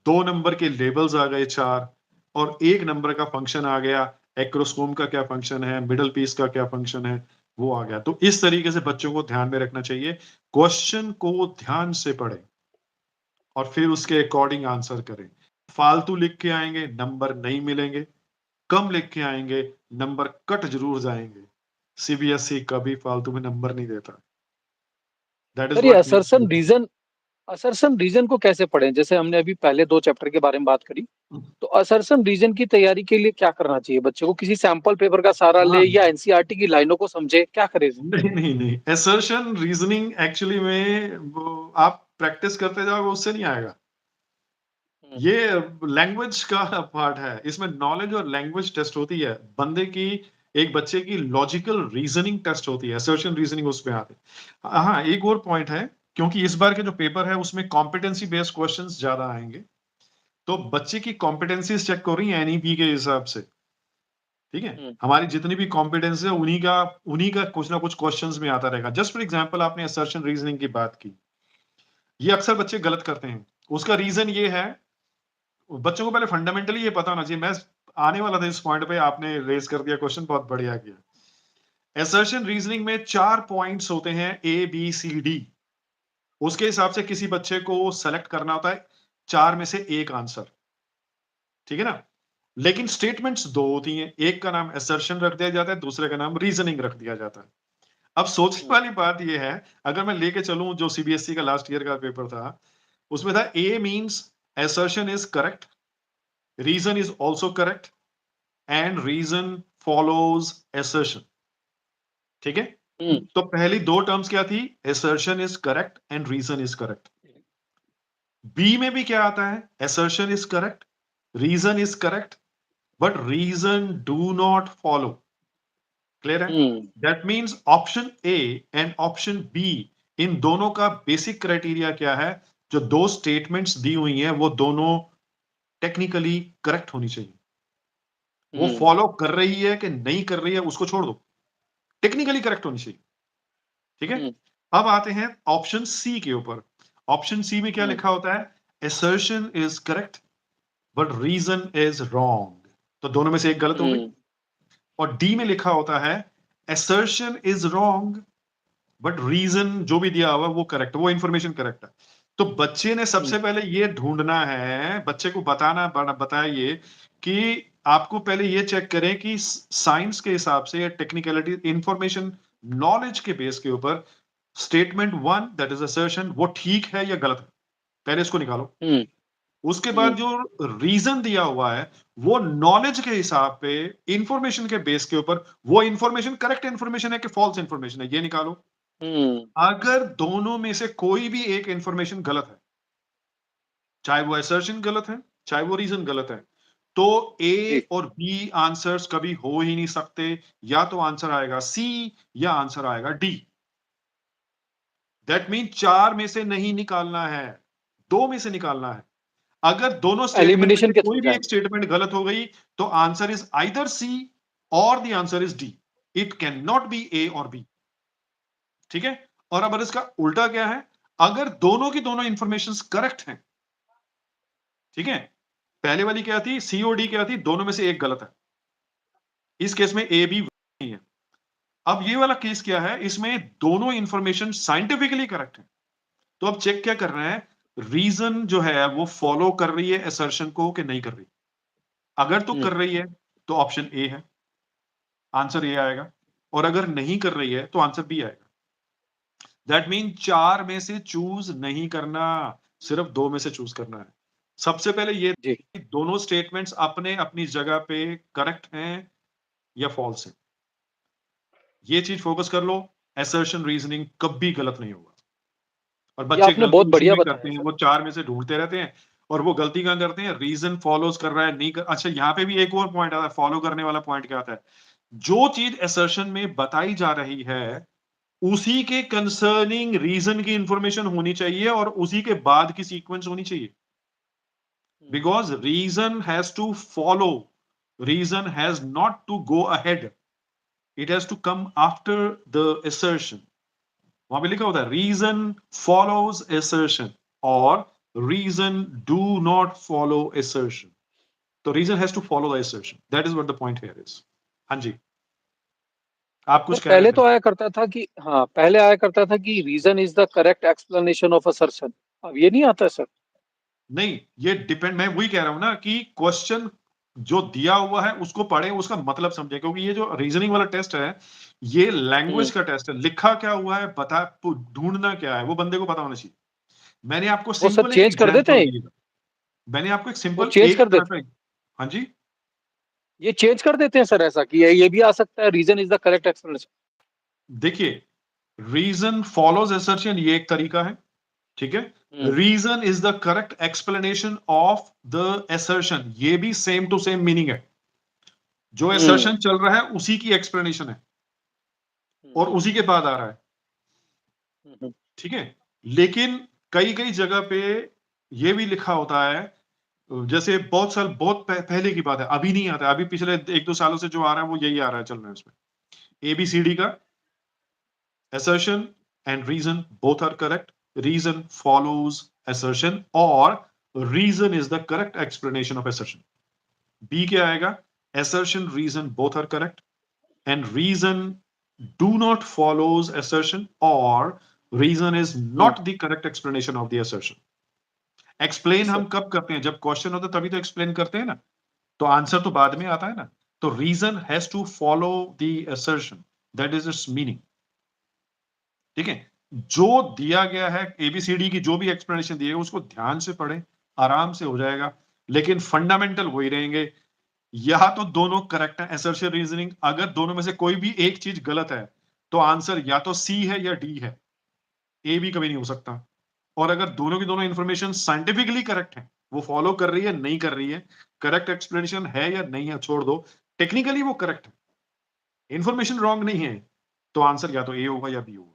2 नंबर के लेबल्स आ गए 4, और 1 नंबर का फंक्शन आ गया, एक्रोसोम का क्या फंक्शन है, मिडल पीस का क्या फंक्शन है, वो आ गया। तो इस तरीके से बच्चों को ध्यान में रखना चाहिए, क्वेश्चन को ध्यान से पढ़ें और फिर उसके अकॉर्डिंग आंसर करें। फालतू लिख के आएंगे, नंबर नहीं मिलेंगे। कम लिख के आएंगे, नंबर कट जरूर जाएंगे। सीबीएसई कभी फालतू में नंबर नहीं देता। दैट इज सर ये व्हाट वी। असर्शन रीजन को कैसे पढ़ें? जैसे हमने अभी पहले 2 चैप्टर के बारे में बात करी, तो असर्शन रीजन की तैयारी के लिए क्या करना चाहिए? बच्चे को किसी सैंपल पेपर का सहारा ले हाँ, या एनसीईआरटी की लाइनों को समझे, क्या करे? नहीं, नहीं, नहीं, असर्शन रीजनिंग एक्चुअली में वो आप प्रैक्टिस करते जाओगे, उससे नहीं आएगा। हुँ, ये लैंग्वेज का पार्ट है, इसमें नॉलेज और लैंग्वेज टेस्ट होती है, बंदे की, एक बच्चे की लॉजिकल रीजनिंग टेस्ट होती है, असर्शन रीजनिंग उसमें आते हैं। हाँ, एक और पॉइंट है, क्योंकि इस बार के जो पेपर है, उसमें कॉम्पिटेंसी बेस्ड क्वेश्चंस ज्यादा आएंगे, तो बच्चे की कॉम्पिटेंसीज चेक हो रही है एनईपी के हिसाब से। ठीक है, हुँ, हमारी जितनी भी कॉम्पिटेंस है, उन्हीं का कुछ ना कुछ क्वेश्चंस में आता रहेगा। जस्ट फॉर एग्जांपल, आपने असर्शन रीजनिंग की बात की, ये अक्सर बच्चे गलत करते हैं। उसका रीजन ये है, बच्चों को पहले फंडामेंटली ये पता होना चाहिए। मैं आने वाला था इस पॉइंट पे, आपने रेज कर दिया क्वेश्चन, बहुत बढ़िया किया। असर्शन रीजनिंग में 4 पॉइंट्स होते हैं, ABCD। उसके हिसाब से किसी बच्चे को सेलेक्ट करना होता है 4 में से एक आंसर। ठीक है ना? लेकिन स्टेटमेंट्स 2 होती हैं, एक का नाम असर्शन रख दिया जाता है, दूसरे का नाम रीजनिंग रख दिया जाता है। अब सोचने हुँ, वाली बात यह है, अगर मैं लेके चलूं जो सीबीएसई का लास्ट ईयर का पेपर था, उसमें था A means assertion is correct, reason is also correct, and reason follows assertion। ठीक है? तो पहली दो टर्म्स क्या थी? assertion is correct and reason is correct. B में भी क्या आता है? assertion is correct, reason is correct, but reason do not follow. Clear है? That means option A and option B, इन दोनों का बेसिक क्राइटेरिया क्या है? जो दो स्टेटमेंट्स दी हुई हैं वो दोनों टेक्निकली करेक्ट होनी चाहिए। वो फॉलो कर रही है कि नहीं कर रही है उसको छोड़ दो, टेक्निकली करेक्ट होनी चाहिए। ठीक है? अब आते हैं ऑप्शन सी के ऊपर। ऑप्शन सी में क्या लिखा होता है? assertion is correct but reason is wrong। तो दोनों में से एक गलत हो गई। और डी में लिखा होता है assertion is wrong but reason जो भी दिया हुआ वो करेक्ट, वो इंफॉर्मेशन करेक्ट है। तो बच्चे ने सबसे पहले ये ढूंढना है, बच्चे को बताइए कि आपको पहले ये चेक करें कि साइंस के हिसाब से, टेक्निकलिटी, इंफॉर्मेशन, नॉलेज के बेस के ऊपर statement one that is assertion वो ठीक है या गलत है। पहले इसको निकालो। उसके बाद जो रीजन दिया हुआ है वो नॉलेज के हिसाब पे, इंफॉर्मेशन के बेस के ऊपर, वो इंफॉर्मेशन करेक्ट इंफॉर्मेशन है कि फॉल्स इंफॉर्मेशन है, ये निकालो। अगर दोनों में से कोई भी एक इंफॉर्मेशन गलत है, चाहे वो असर्शन गलत है चाहे वो रीजन गलत है, तो ए और बी आंसर्स कभी हो ही नहीं सकते। या तो आंसर आएगा सी या आंसर आएगा डी। दैट मीन चार में से नहीं निकालना है, दो में से निकालना है। अगर दोनों स्टेटमेंट में एलिमिनेशन से के कोई थ्रू भी एक जाएंगे। स्टेटमेंट गलत हो गई तो answer is either C or the answer is D. It can not be A or B. ठीक है? और अब इसका उल्टा क्या है? अगर दोनों की दोनों इंफॉर्मेशन करेक्ट हैं, ठीक है, पहले वाली क्या थी? सी और डी क्या थी? दोनों में से एक गलत है। इस केस में ए बी नहीं है। अब ये वाला केस क्या है? इसमें दोनों इंफॉर्मेशन साइंटिफिकली करेक्ट है। तो अब चेक क्या कर रहे हैं? रीजन जो है वो फॉलो कर रही है असर्शन को कि नहीं कर रही। अगर तो कर रही है तो ऑप्शन ए है, आंसर ए आएगा। और अगर नहीं कर रही है तो आंसर बी आएगा। दैट मीन चार में से चूज नहीं करना, सिर्फ दो में से चूज करना है। सबसे पहले ये जी। दोनों स्टेटमेंट्स अपने अपनी जगह पे करेक्ट हैं या फॉल्स हैं, ये चीज फोकस कर लो। असर्शन रीजनिंग कभी गलत नहीं होगा। और ये बच्चे आपने गलती बहुत उसी बढ़िया में करते बताया हैं, सर। वो चार में से ढूंढते रहते हैं। और वो गलती कहां करते हैं? रीजन फॉलोज कर रहा है नहीं कर। अच्छा, यहाँ पे भी एक और पॉइंट आता है, फॉलो करने वाला पॉइंट क्या आता है? जो चीज असर्शन में बताई जा रही है उसी के कंसर्निंग रीजन की इंफॉर्मेशन होनी चाहिए और उसी के बाद की सीक्वेंस होनी चाहिए। Because reason has to follow, reason has not to go ahead, it has to come after the assertion। वहां पे लिखा होता है रीजन फॉलोज assertion और reason do not follow assertion। तो reason has to follow the assertion, that is what the point here is. हाँ जी, आप सर कुछ कह रहे पहले थे? तो आया करता था कि, हाँ, पहले आया करता था कि reason is the correct explanation of assertion. अब ये नहीं आता सर। नहीं, ये डिपेंड, मैं वही कह रहा हूं ना कि क्वेश्चन जो दिया हुआ है उसको पढ़े, उसका मतलब समझे। क्योंकि ये जो रीजनिंग वाला टेस्ट है ये लैंग्वेज का टेस्ट है। लिखा क्या हुआ है, बता, ढूंढना क्या है, वो बंदे को पता होना चाहिए। मैंने आपको वो सर सिंपल एक चेंज कर देते एग्जांपल हैं। दिया, मैंने आपको एक वो सिंपल चेंज एक कर तरह देते का। हैं। हाँ जी, ये चेंज कर देते हैं सर, ऐसा कि ये भी आ सकता है, reason is the correct explanation. देखिए, रीजन फॉलोज असर्शन ये एक तरीका है, ठीक है। Reason is the correct explanation of the assertion, ये भी सेम टू सेम मीनिंग है। जो असर्शन चल रहा है उसी की एक्सप्लेनेशन है और उसी के बाद आ रहा है, ठीक है। लेकिन कई कई जगह पे ये भी लिखा होता है, जैसे बहुत साल, बहुत पहले की बात है, अभी नहीं आता, अभी पिछले एक दो सालों से जो आ रहा है वो यही आ रहा है, चल रहा है उसमें। एबीसीडी का assertion and reason both are correct, reason follows assertion और reason is the correct explanation of assertion। B क्या आएगा? assertion reason both are correct and reason do not follows assertion or reason is not the correct explanation of the assertion। explain हम कब करते हैं? जब question होता है तभी तो explain करते हैं ना, तो आंसर तो बाद में आता है ना। तो reason has to follow the assertion, that is its meaning। ठीक है, जो दिया गया है एबीसीडी की जो भी एक्सप्लेनेशन दी है उसको ध्यान से पढ़ें, आराम से हो जाएगा। लेकिन फंडामेंटल वही रहेंगे, या तो दोनों करेक्ट है असर्शन रीजनिंग। अगर दोनों में से कोई भी एक चीज गलत है तो आंसर या तो सी है या डी है, ए भी कभी नहीं हो सकता। और अगर दोनों की दोनों इंफॉर्मेशन साइंटिफिकली करेक्ट है, वो फॉलो कर रही है नहीं कर रही है, करेक्ट एक्सप्लेनेशन है या नहीं है छोड़ दो, टेक्निकली वो करेक्ट है, इंफॉर्मेशन रॉन्ग नहीं है, तो आंसर या तो ए होगा या बी होगा।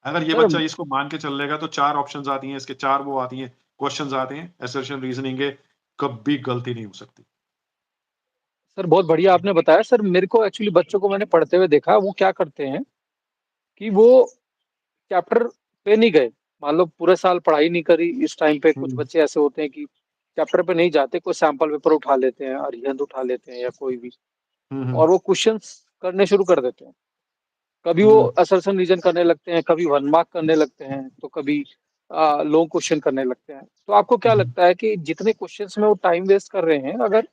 अगर ये सर बच्चा इसको मान के चल लेगा तो 4 ऑप्शंस आती हैं, इसके 4 वो आती हैं, क्वेश्चंस आते हैं, असर्शन रीजनिंग के, कभी गलती नहीं हो सकती। सर बहुत बढ़िया आपने बताया। सर मेरे को एक्चुअली बच्चों को मैंने पढ़ते हुए देखा, वो क्या करते हैं कि वो चैप्टर पे नहीं गए, मान लो पूरे साल पढ़ाई नहीं करी, इस टाइम पे कुछ हुँ, बच्चे ऐसे होते हैं कि चैप्टर पे नहीं जाते, कोई सैंपल पेपर उठा लेते हैं, अरिहंत उठा लेते हैं या कोई भी, हुँ, और हुँ, वो क्वेश्चंस करने शुरू कर देते हैं। कभी वो हुँ, असर्शन रीजन करने लगते हैं, कभी वन मार्क करने लगते हैं, तो कभी लॉन्ग क्वेश्चन करने लगते हैं। तो आपको क्या हुँ। लगता है कि जितने क्वेश्चंस में वो टाइम वेस्ट कर रहे हैं, अगर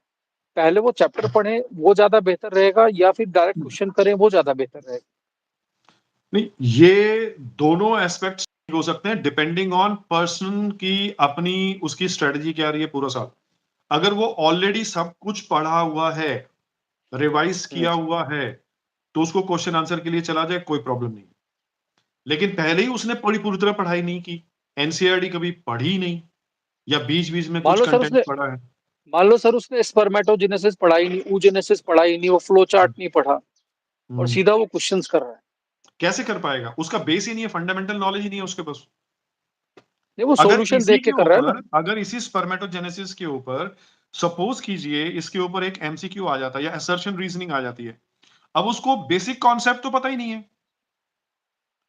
पहले वो चैप्टर पढ़ें वो ज्यादा बेहतर रहेगा, या फिर डायरेक्ट क्वेश्चन करें वो ज्यादा बेहतर रहेगा? नहीं, ये दोनों एस्पेक्ट्स हो सकते हैं डिपेंडिंग ऑन पर्सन की अपनी उसकी स्ट्रेटजी क्या रही है पूरा साल। अगर वो ऑलरेडी सब कुछ पढ़ा हुआ है, रिवाइज हम्म किया हुआ है, तो उसको क्वेश्चन आंसर के लिए चला जाए, कोई प्रॉब्लम नहीं। लेकिन पहले ही उसने पूरी तरह पढ़ाई नहीं की, एनसीईआरटी कभी पढ़ी ही नहीं, या बीच-बीच में मान कुछ लो सर कंटेंट उसने पढ़ा है। मान लो सर उसने स्पर्मेटोजेनेसिस पढ़ाई नहीं, oogenesis पढ़ाई नहीं, वो फ्लो चार्ट नहीं पढ़ा, और हुँ, सीधा वो क्वेश्चंस कर रहा है। कैसे कर पाएगा? उसका बेस ही नहीं है, फंडामेंटल नॉलेज ही नहीं है उसके पास। नहीं, वो सॉल्यूशन देख के कर रहा है ना। अगर इसी स्पर्मेटोजेनेसिस के ऊपर सपोज कीजिए इसके ऊपर एक एमसीक्यू आ जाता है या असर्शन रीजनिंग आ जाती है, अब उसको बेसिक कॉन्सेप्ट तो पता ही नहीं है।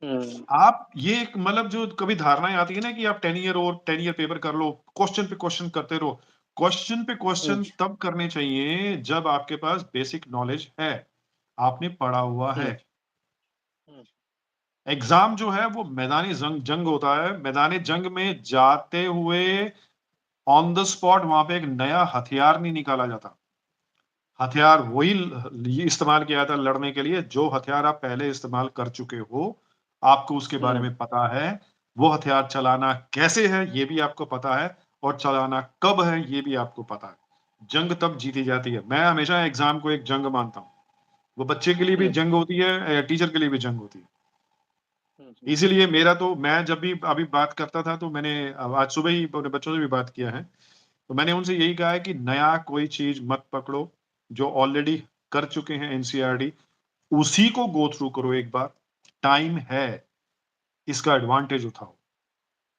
हम्म आप ये एक मतलब जो कभी धारणाएं आती है ना कि आप 10 ईयर पेपर कर लो, क्वेश्चन पे क्वेश्चन करते रहो, क्वेश्चन पे हम्म क्वेश्चन तब करने चाहिए जब आपके पास बेसिक नॉलेज है, आपने पढ़ा हुआ हम्म है। हम्म एग्जाम जो है वो मैदानी जंग जंग होता है, मैदानी जंग में जाते हुए ऑन द स्पॉट वहां पे एक नया हथियार नहीं निकाला जाता। हथियार वही इस्तेमाल किया जाता है लड़ने के लिए जो हथियार आप पहले इस्तेमाल कर चुके हो, आपको उसके बारे हम्म में पता है। वो हथियार चलाना कैसे है ये भी आपको पता है, और चलाना कब है ये भी आपको पता है। जंग तब जीती जाती है। मैं हमेशा एग्जाम को एक जंग मानता हूँ। वो बच्चे के लिए भी हम्म जंग होती है, टीचर के लिए भी जंग होती है। हम्म इसीलिए मेरा तो मैं जब भी अभी बात करता था तो मैंने आज सुबह ही अपने बच्चों से भी बात किया है। तो मैंने उनसे यही कहा है कि नया कोई चीज मत पकड़ो, जो ऑलरेडी कर चुके हैं एनसीईआरटी, उसी को गो थ्रू करो एक बार। टाइम है, इसका एडवांटेज उठाओ।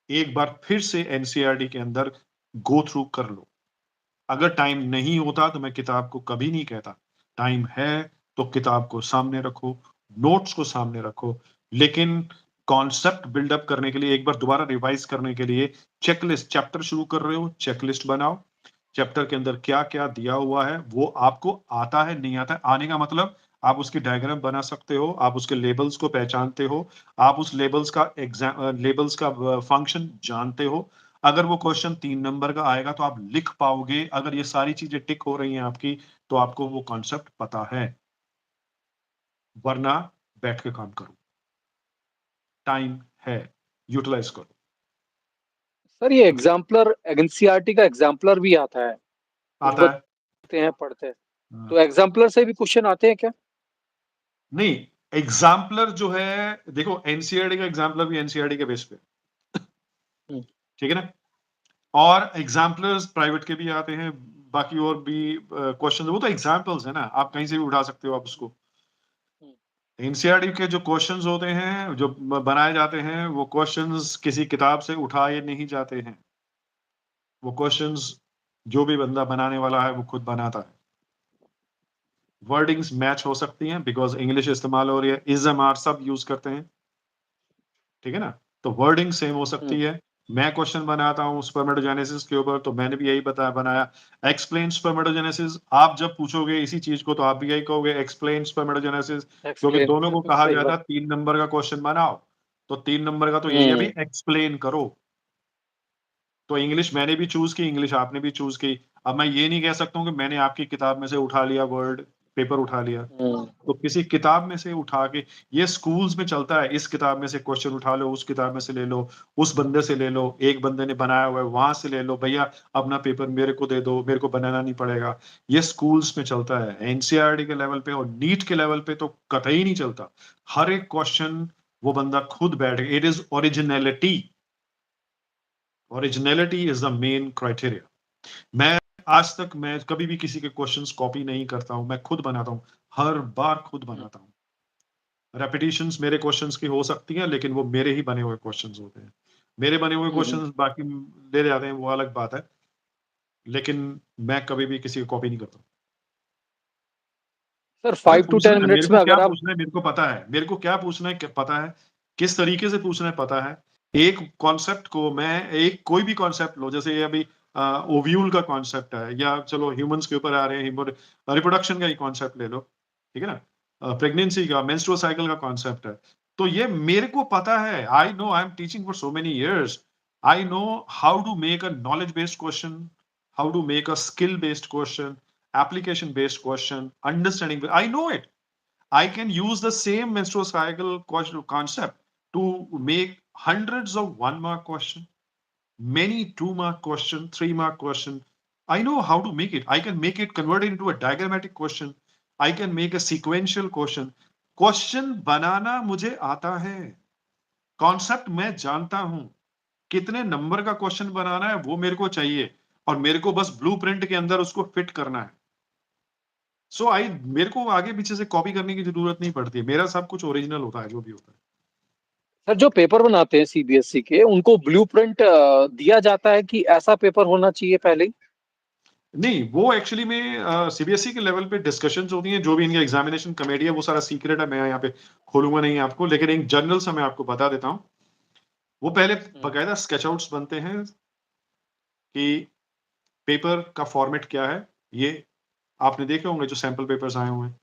एक बार फिर से एनसीईआरटी के अंदर गो थ्रू कर लो। अगर टाइम नहीं होता तो मैं किताब को कभी नहीं कहता। टाइम है तो किताब को सामने रखो, नोट्स को सामने रखो, लेकिन कॉन्सेप्ट बिल्डअप करने के लिए एक बार दोबारा रिवाइज करने के लिए चेकलिस्ट, चैप्टर शुरू कर रहे हो चेकलिस्ट बनाओ। चैप्टर के अंदर क्या-क्या दिया हुआ है, वो आपको आता है, नहीं आता है। आने का मतलब आप उसकी डायग्राम बना सकते हो, आप उसके लेबल्स को पहचानते हो, आप उस लेबल्स का फंक्शन जानते हो। अगर वो क्वेश्चन 3 नंबर का आएगा तो आप लिख पाओगे। अगर ये सारी चीज़ें टिक हो रही हैं आपकी, तो आपको वो कॉन्सेप्ट पता है। वरना बैठ के काम करो। टाइम है, यूटिलाइज़ करो। सर ये एग्जाम्पलर, एनसीईआरटी का एग्जाम्पलर भी आता है, कुछ आता है? बच्चे हैं पढ़ते हैं, हाँ। तो एग्जाम्पलर से भी क्वेश्चन आते हैं क्या? नहीं, एग्ज़ाम्पलर जो है देखो एनसीईआरटी का एग्ज़ाम्पलर भी एनसीईआरटी के बेस पे, हम्म ठीक है ना? और एग्ज़ाम्पलर्स प्राइवेट के भी आते हैं, बाकी और भी क्वेश्चन वो तो एग्ज़ाम्पल्स है ना, आप कहीं से भी उठा सकते हो आप उसको। हम्म एनसीईआरटी के जो क्वेश्चंस होते हैं, जो बनाए जाते हैं, वो क्वेश्चंस किसी किताब से उठाए नहीं जाते हैं। वो क्वेश्चंस जो भी बंदा बनाने वाला है, वो खुद बनाता है। वर्डिंग्स मैच हो सकती हैं बिकॉज़ इंग्लिश इस्तेमाल हो रही है, इज़्म आर सब यूज़ करते हैं, ठीक है ना? तो वर्डिंग सेम हो सकती हम्म है। मैं क्वेश्चन बनाता हूँ स्पर्मेटोजेनेसिस के ऊपर, तो मैंने भी यही बनाया, एक्सप्लेन स्पर्मेटोजेनेसिस। आप जब पूछोगे इसी चीज़ को, तो आप भी यही कहोगे एक्सप्लेन स्पर्मेटोजेनेसिस, क्योंकि एक्सप्लेन, दोनों को बिल्कुल कहा सही गया था बात। 3 नंबर का क्वेश्चन बनाओ। तो 3 नंबर का तो यही है हम्म अभी एक्सप्लेन करो। तो इंग्लिश मैंने भी चूज़ की, इंग्लिश आपने भी चूज़ की। अब मैं ये नहीं कह सकता हूँ कि मैंने आपकी किताब में से उठा लिया वर्ड, पेपर उठा लिया, तो किसी किताब में से उठा के, ये स्कूल्स में चलता है, इस किताब में से क्वेश्चन उठा लो, उस किताब में से ले लो, उस बंदे से ले लो, एक बंदे ने बनाया हुआ है वहां से ले लो, भैया अपना पेपर मेरे को दे दो, मेरे को बनाना नहीं पड़ेगा। ये स्कूल्स में चलता है, एनसीईआरटी के लेवल पे और नीट के लेवल पे तो कतई नहीं चलता। हर एक क्वेश्चन वो बंदा खुद बैठ, it is originality, originality is the main criteria. मैं आज तक मैं कभी भी किसी के क्वेश्चंस कॉपी नहीं करता हूं, मैं खुद बनाता हूं, हर बार खुद बनाता हूं। रेपिटेशंस मेरे क्वेश्चंस की हो सकती हैं, लेकिन वो मेरे ही बने हुए क्वेश्चंस होते हैं। मेरे बने हुए क्वेश्चंस बाकी ले जाते हैं, वो अलग बात है, लेकिन मैं कभी भी किसी की कॉपी नहीं करता। सर मतलब 5 to पूछना 10 है, मेरे मिनट्स को में क्या अगर आप पूछना है मेरे को पता है, मेरे को क्या पूछना है पता है, किस तरीके से पूछना है पता है। एक कॉन्सेप्ट को मैं, एक कोई भी कॉन्सेप्ट लो, जैसे ये अभी ओव्यूल का कॉन्सेप्ट है, या चलो ह्यूमंस के ऊपर आ रहे हैं, रिप्रोडक्शन का ही कॉन्सेप्ट ले लो, ठीक है ना, प्रेगनेंसी का, मेंस्ट्रुअल साइकिल का कॉन्सेप्ट है, तो ये मेरे को पता है। I know, I am teaching for so many years, I know how to make a knowledge based question, how to make a skill based question, application based question, understanding, I know it. I can use the same menstrual cycle concept to make hundreds of 1 mark question, many 2 mark question, 3 mark question. I know how to make it. I can make it convert it into a diagrammatic question. I can make a sequential question. Question बनाना मुझे आता है, concept मैं जानता हूं, कितने number का question बनाना है वो मेरे को चाहिए, और मेरे को बस ब्लूप्रिंट के अंदर उसको फिट करना है। सो आई, मेरे को आगे पीछे से कॉपी करने की जरूरत नहीं पड़ती, मेरा सब कुछ ओरिजिनल होता है जो भी होता है। सर जो पेपर बनाते हैं सीबीएसई के, उनको ब्लूप्रिंट दिया जाता है कि ऐसा पेपर होना चाहिए पहले ही? नहीं, वो एक्चुअली में सीबीएसई के लेवल पे डिस्कशंस होती हैं, जो भी इनकी एग्जामिनेशन कमेटी है, वो सारा सीक्रेट है, मैं यहाँ पे खोलूंगा नहीं आपको, लेकिन एक जनरल सा मैं आपको बता देता हूँ। वो पहले बकायदा स्केचआउट्स बनते हैं कि पेपर का फॉर्मेट क्या है, ये आपने देखे होंगे जो सैंपल पेपर्स आए हुए हैं।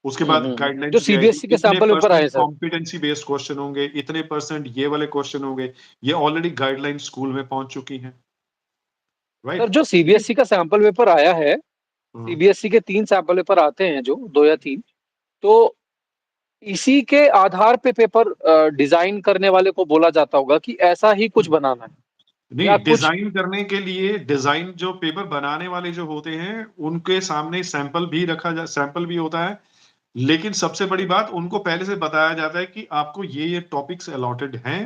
उसके बाद जो गाइडलाइंस दी आएगी, सीबीएसई के इतने सैंपल पेपर आए परसेंट हैं सर। कॉम्पिटेंसी बेस्ड क्वेश्चन होंगे, इतने परसेंट ये वाले क्वेश्चन होंगे, ये ऑलरेडी गाइडलाइन स्कूल में पहुंच चुकी हैं, सर राइट। जो सीबीएसई का सैंपल पेपर आया है, हम्म। सीबीएसई के 3 सैंपल पेपर आते हैं, जो 2 या 3, तो इसी के आधार पे पेपर डिजाइन करने वाले को बोला जाता होगा कि ऐसा ही कुछ बनाना है, नहीं, या कुछ? डिजाइन करने के लिए, डिजाइन जो पेपर बनाने वाले जो होते हैं उनके सामने सैंपल भी रखा जा, सैंपल भी होता है, लेकिन सबसे बड़ी बात, उनको पहले से बताया जाता है कि आपको ये टॉपिक्स अलॉटेड हैं,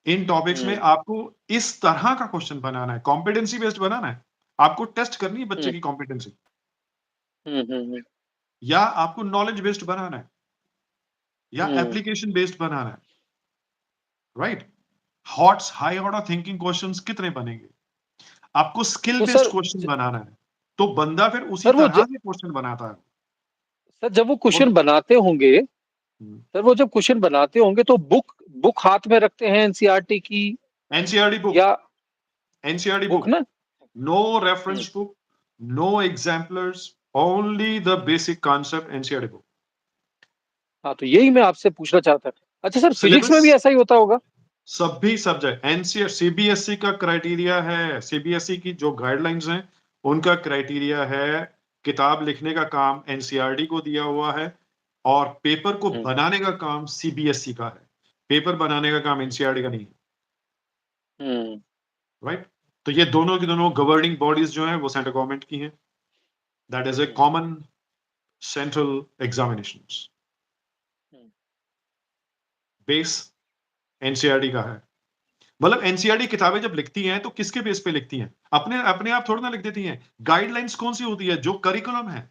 इन टॉपिक्स में हम्म आपको इस तरह का क्वेश्चन बनाना है, कॉम्पिटेंसी बेस्ड बनाना है, आपको टेस्ट करनी है बच्चे हम्म की कॉम्पिटेंसी, हम्म या आपको नॉलेज बेस्ड बनाना है, या हम्म एप्लीकेशन बेस्ड बनाना है, right. Hots high order thinking questions कितने बनेंगे, आपको स्किल तो बेस्ड सर क्वेश्चन बनाना है, तो बंदा फिर उसी सर तरह से क्वेश्चन बनाता है। सर जब वो और क्वेश्चन बनाते होंगे, सर वो जब क्वेश्चन बनाते होंगे तो बुक हाथ में रखते हैं एनसीईआरटी की, एनसीईआरटी बुक, या एनसीईआरटी बुक बुक, ना? No hmm reference book, no exemplars, only the basic concept, NCERT book. हाँ, तो यही मैं आपसे पूछना चाहता था। अच्छा सर, फिजिक्स सिलेबस में भी ऐसा ही होता होगा? सभी सब्जेक्ट, एनसीईआर सीबीएसई का क्राइटेरिया है, सीबीएसई की जो गाइडलाइंस हैं उनका क्राइटेरिया है, किताब लिखने का काम एनसीईआरटी को दिया हुआ है, और पेपर को हम्म बनाने का काम सीबीएसई का है, पेपर बनाने का काम एनसीईआरटी का नहीं है, हम्म राइट। तो ये दोनों की दोनों गवर्निंग बॉडीज जो हैं वो सेंट्रल गवर्नमेंट की हैं, that is a hmm common central examinations, hmm base NCERT का है। मतलब एनसीईआरटी किताबें जब लिखती हैं तो किसके बेस पे लिखती हैं, अपने अपने आप थोड़ी ना लिख देती हैं। गाइडलाइंस कौन सी होती है, जो करिकुलम है,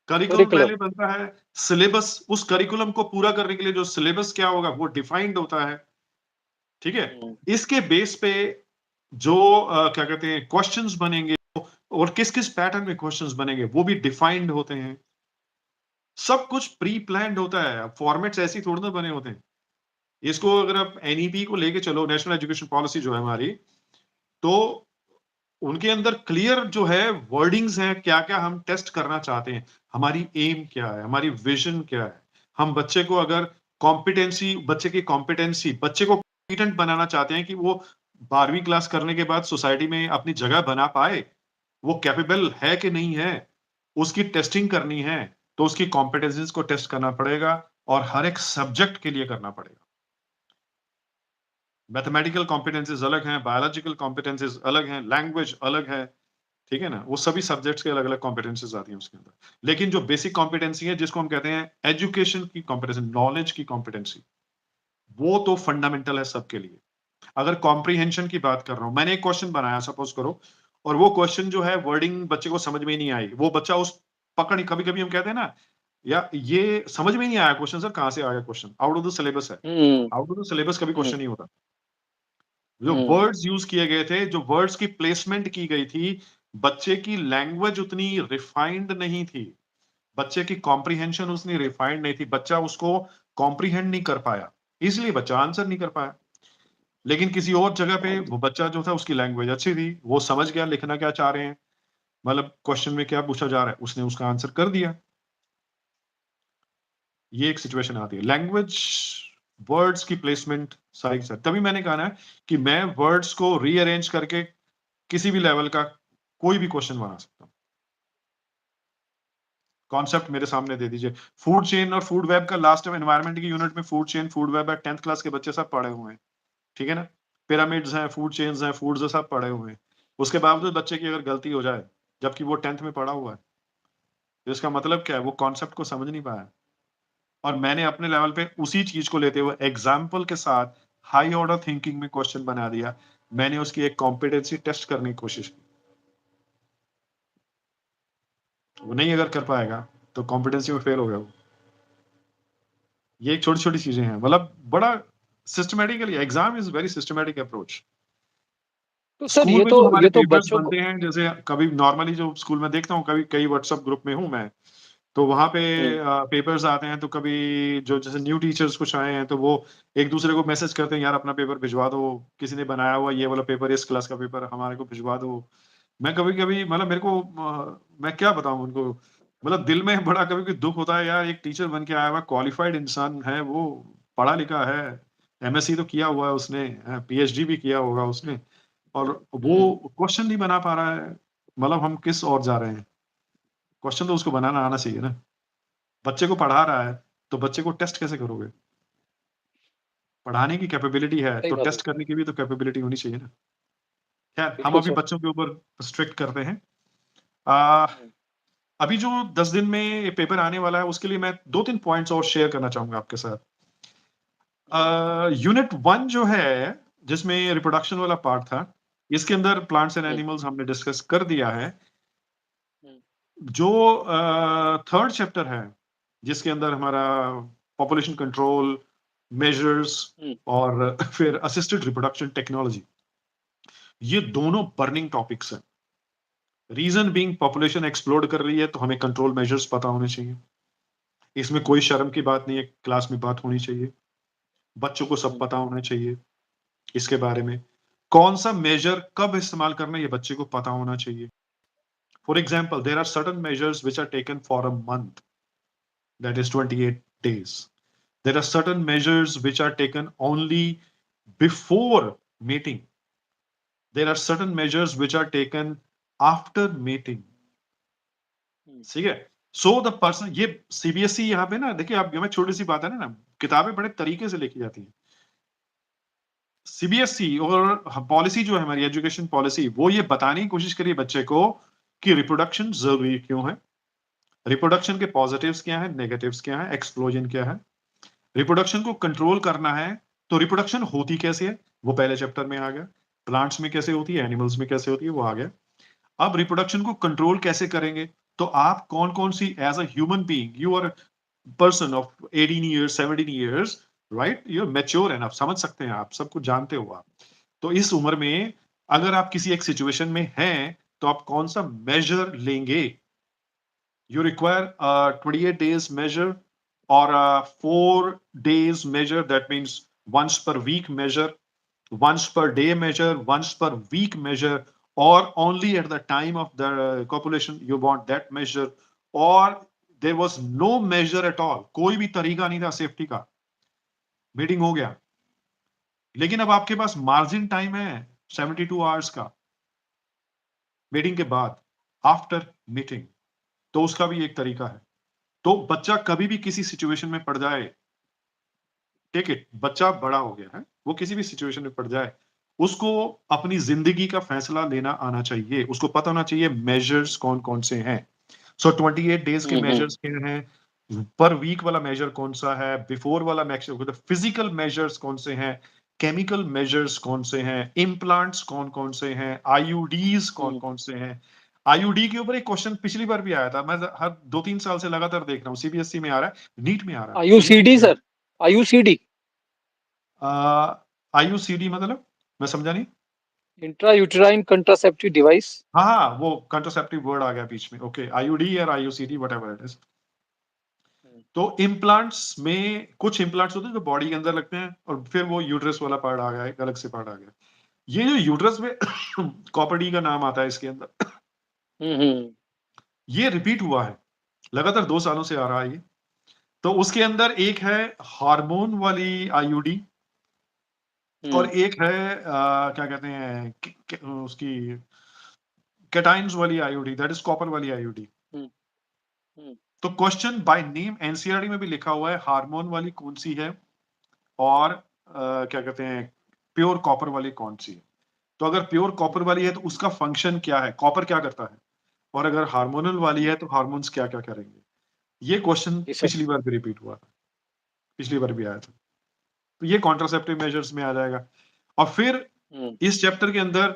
करिकुलम करिकुलम। पहले बनता है, सिलेबस, उस करिकुलम को पूरा करने के लिए जो सिलेबस क्या होगा वो डिफाइंड होता है, ठीक है। हम्म इसके बेस पे जो क्या कहते हैं क्वेश्चंस बनेंगे, और किस किस पैटर्न में क्वेश्चंस बनेंगे वो भी डिफाइंड होते हैं, सब कुछ प्री प्लान्ड होता है, फॉर्मेट्स ऐसे ही थोड़ी ना बने होते हैं। इसको अगर आप एनईपी को लेके चलो, नेशनल एजुकेशन पॉलिसी जो है हमारी, तो उनके अंदर क्लियर जो है वर्डिंग्स हैं, क्या क्या हम टेस्ट करना चाहते हैं, हमारी एम क्या है, हमारी विजन क्या है। हम बच्चे को अगर कॉम्पिटेंसी, बच्चे की कॉम्पिटेंसी, बच्चे को कॉम्पिटेंट बनाना चाहते हैं कि वो 12वीं क्लास करने के बाद सोसाइटी में अपनी जगह बना पाए, वो कैपेबल है कि नहीं है, उसकी टेस्टिंग करनी है तो उसकी कॉम्पिटेंसीज को टेस्ट करना पड़ेगा और हर एक सब्जेक्ट के लिए करना पड़ेगा। मैथमेटिकल कॉम्पिटेंसीज अलग हैं, बायोलॉजिकल कॉम्पिटेंसीज अलग हैं, लैंग्वेज अलग है, ठीक है ना? वो सभी सब्जेक्ट्स के अलग अलग कॉम्पिटेंसीज आती हैं उसके अंदर। लेकिन जो बेसिक कॉम्पिटेंसी है जिसको हम कहते हैं एजुकेशन की कॉम्पिटेंसी, नॉलेज की कॉम्पिटेंसी, वो तो फंडामेंटल है सबके लिए। अगर कॉम्प्रीहेंशन की बात कर रहा हूं, मैंने एक क्वेश्चन बनाया सपोज करो, और वो क्वेश्चन जो है वर्डिंग बच्चे को समझ में ही नहीं आई, वो बच्चा उस पकड़, कभी कभी हम कहते हैं ना, या ये समझ में ही नहीं आया क्वेश्चन, सर कहां से आ गया question, out of the syllabus है। हम्म। आउट ऑफ द सिलेबस कभी हम्म। क्वेश्चन नहीं होता। जो हम्म। वर्ड्स यूज किए गए थे, जो वर्ड्स की प्लेसमेंट की गई थी, बच्चे की लैंग्वेज उतनी रिफाइंड नहीं थी, बच्चे की कॉम्प्रीहेंशन उतनी रिफाइंड नहीं थी, बच्चा उसको कॉम्प्रीहेंड नहीं कर पाया, इसलिए बच्चा आंसर नहीं कर पाया। लेकिन किसी और जगह पे वो बच्चा जो था उसकी लैंग्वेज अच्छी थी, वो समझ गया लिखना क्या चाह रहे हैं, मतलब क्वेश्चन में क्या पूछा जा रहा है, उसने उसका आंसर कर दिया। ये एक सिचुएशन आती है, लैंग्वेज, वर्ड्स की प्लेसमेंट सारी के साथ। तभी मैंने कहा ना कि मैं वर्ड्स को रीअरेंज करके किसी भी लेवल का कोई भी क्वेश्चन बना सकता हूँ। कॉन्सेप्ट मेरे सामने दे दीजिए, फूड चेन और फूड वेब का लास्ट टाइम एनवायरमेंट की यूनिट में फूड चेन फूड वेब है, 10th क्लास के बच्चे सब पढ़े हुए हैं, ठीक है ना? पिरामिड्स हैं, फूड चेन्स हैं, फूड्स हैं, सब पढ़े हुए हैं। उसके बावजूद बच्चे की अगर गलती हो जाए, जबकि वो 10th में पढ़ा हुआ है, तो इसका मतलब क्या है, वो कॉन्सेप्ट को समझ नहीं पाया। और मैंने अपने लेवल पे उसी चीज को लेते हुए एग्जाम्पल के साथ हाई ऑर्डर थिंकिंग में क्वेश्चन बना दिया, मैंने उसकी एक कॉम्पिटेंसी टेस्ट करने की कोशिश की। वो नहीं अगर कर पाएगा तो कॉम्पिटेंसी में फेल हो गया वो। ये एक छोटी छोटी चीजें हैं, मतलब बड़ा systematically, exam is very systematic approach. तो सर स्कूल में जो हमारे ये तो पेपर्स बच्चों को। बनते हैं, जैसे कभी नॉर्मली जो स्कूल में देखता हूँ, कभी कई व्हाट्सएप ग्रुप में हूँ मैं, तो वहां पे हम्म। पेपर्स आते हैं, तो कभी जो जैसे न्यू टीचर्स कुछ आए हैं तो वो एक दूसरे को मैसेज करते हैं, यार अपना पेपर भिजवा दो, किसी ने बनाया हुआ ये वाला पेपर, इस क्लास का पेपर हमारे को भिजवा दो। मैं कभी कभी, मतलब मेरे को मैं क्या बताऊं उनको, मतलब दिल में बड़ा कभी कभी दुख होता है, यार एक टीचर बन के आया हुआ क्वालिफाइड इंसान है, वो पढ़ा लिखा है, एमएससी तो किया हुआ है उसने, पीएचडी भी किया होगा उसने, और वो हम्म। क्वेश्चन नहीं बना पा रहा है। मतलब हम किस ओर जा रहे हैं? क्वेश्चन तो उसको बनाना आना चाहिए ना। बच्चे को पढ़ा रहा है तो बच्चे को टेस्ट कैसे करोगे? पढ़ाने की कैपेबिलिटी है सही तो बात है टेस्ट सर। करने की भी तो कैपेबिलिटी होनी चाहिए ना। खैर, हम बिल्कुल अभी सर। बच्चों के ऊपर स्ट्रिक्ट करते हैं। आ, हम्म। अभी जो 10 दिन में ये पेपर आने वाला है, उसके लिए मैं 2-3 पॉइंट्स और शेयर करना चाहूंगा आपके साथ। हम्म। यूनिट 1 जो है, जिसमें रिप्रोडक्शन वाला पार्ट था, इसके अंदर प्लांट्स एंड हम्म। एनिमल्स हमने डिस्कस कर दिया है। हम्म। जो थर्ड चैप्टर है, जिसके अंदर हमारा पॉपुलेशन कंट्रोल मेजर्स हम्म। और फिर असिस्टेड रिप्रोडक्शन टेक्नोलॉजी, ये दोनों बर्निंग टॉपिक्स हैं। रीजन बीइंग, पॉपुलेशन एक्सप्लोड कर रही है तो हमें कंट्रोल मेजर्स पता होने चाहिए। इसमें कोई शर्म की बात नहीं है, क्लास में बात होनी चाहिए, बच्चों को सब हम्म। पता होना चाहिए इसके बारे में। कौन सा मेजर कब इस्तेमाल करना है ये बच्चे को पता होना चाहिए। For example, there are certain measures which are taken for a month, that is 28 days. There are certain measures which are taken only before mating. There are certain measures which are taken after mating. हम्म। ठीक है? So the person, ये CBSE यहाँ पे ना देखिए, आप में छोटी सी बात है ना, किताबें बड़े तरीके से लिखी जाती हैं। सीबीएसई और पॉलिसी जो है हमारी एजुकेशन पॉलिसी, वो ये बताने की कोशिश करिए बच्चे को कि रिप्रोडक्शन जरूरी क्यों है, रिप्रोडक्शन के पॉजिटिव्स क्या है, नेगेटिव्स क्या है, एक्सप्लोजन क्या है, रिप्रोडक्शन को कंट्रोल करना है तो रिप्रोडक्शन होती कैसे है, वो पहले चैप्टर में आ गया। प्लांट्स में कैसे होती है, एनिमल्स में कैसे होती है, वो आ गया। अब रिप्रोडक्शन को कंट्रोल कैसे करेंगे, तो आप कौन कौन सी, as a human being, you are person of 18 years 17 years, right, you are mature enough, समझ सकते हैं आप, सब कुछ जानते हो आप। तो इस उम्र में अगर आप किसी एक सिचुएशन में हैं तो आप कौन सा मेजर लेंगे। You require a 28 days measure or a 4 days measure. That means once per week measure, once per day measure, once per week measure, or only at the time of the copulation you want that measure, or there was no measure at all. कोई भी तरीका नहीं था safety का, meeting हो गया, लेकिन अब आपके पास मार्जिन टाइम है 72 आवर्स का मीटिंग के बाद, आफ्टर मीटिंग, तो उसका भी एक तरीका है। तो बच्चा कभी भी किसी सिचुएशन में पड़ जाए, टेक इट, बच्चा बड़ा हो गया है, वो किसी भी सिचुएशन में पड़ जाए, उसको अपनी जिंदगी का फैसला लेना आना चाहिए, उसको पता होना चाहिए मेजर्स कौन कौन से हैं। सो 28 डेज के मेजर्स क्या हैं, पर वीक वाला मेजर कौन सा है, बिफोर वाला मेजर, फिजिकल मेजर्स कौन से हैं, केमिकल मेजर्स कौन से हैं, इम्प्लांट्स कौन कौन से हैं, आईयूडीज कौन कौन से हैं। आईयूडी के ऊपर एक क्वेश्चन पिछली बार भी आया था, मैं हर 2-3 साल से लगातार देख रहा हूँ, सीबीएसई में आ रहा है, नीट में आ रहा है, आईयूसीडी सर, आईयूसीडी आईयूसीडी मतलब मैं समझा नहीं। Intra uterine contraceptive device. हाँ हाँ, वो कंट्रासेप्टिव वर्ड आ गया बीच में, ओके, आईयूडी और आईयूसीडी व्हाटएवर इट इज। तो इम्प्लांट्स में कुछ इम्प्लांट्स होते हैं जो बॉडी के अंदर लगते हैं, और फिर वो यूट्रस वाला पार्ट आ गया, एक अलग से पार्ट आ गया। ये जो यूट्रस में कॉपर डी का नाम आता है इसके अंदर, ये रिपीट हुआ है लगातार 2 सालों से आ रहा है ये। तो उसके अंदर एक है हार्मोन वाली आईयूडी, और एक है क्या कहते हैं उसकी कैटाइन्स वाली आईयूडी, दैट इज कॉपर वाली आईयूडी। तो क्वेश्चन बाय नेम एनसीईआरटी में भी लिखा हुआ है, हार्मोन वाली कौन सी है, और क्या कहते हैं प्योर कॉपर वाली कौन सी है। तो अगर प्योर कॉपर वाली है तो उसका फंक्शन क्या है, कॉपर क्या करता है, और अगर हार्मोनल वाली है तो हार्मोन्स क्या क्या करेंगे। ये क्वेश्चन पिछली बार भी रिपीट हुआ था, पिछली बार भी आया था। तो ये कॉन्ट्रासेप्टिव मेजर्स में आ जाएगा। और फिर इस चैप्टर के अंदर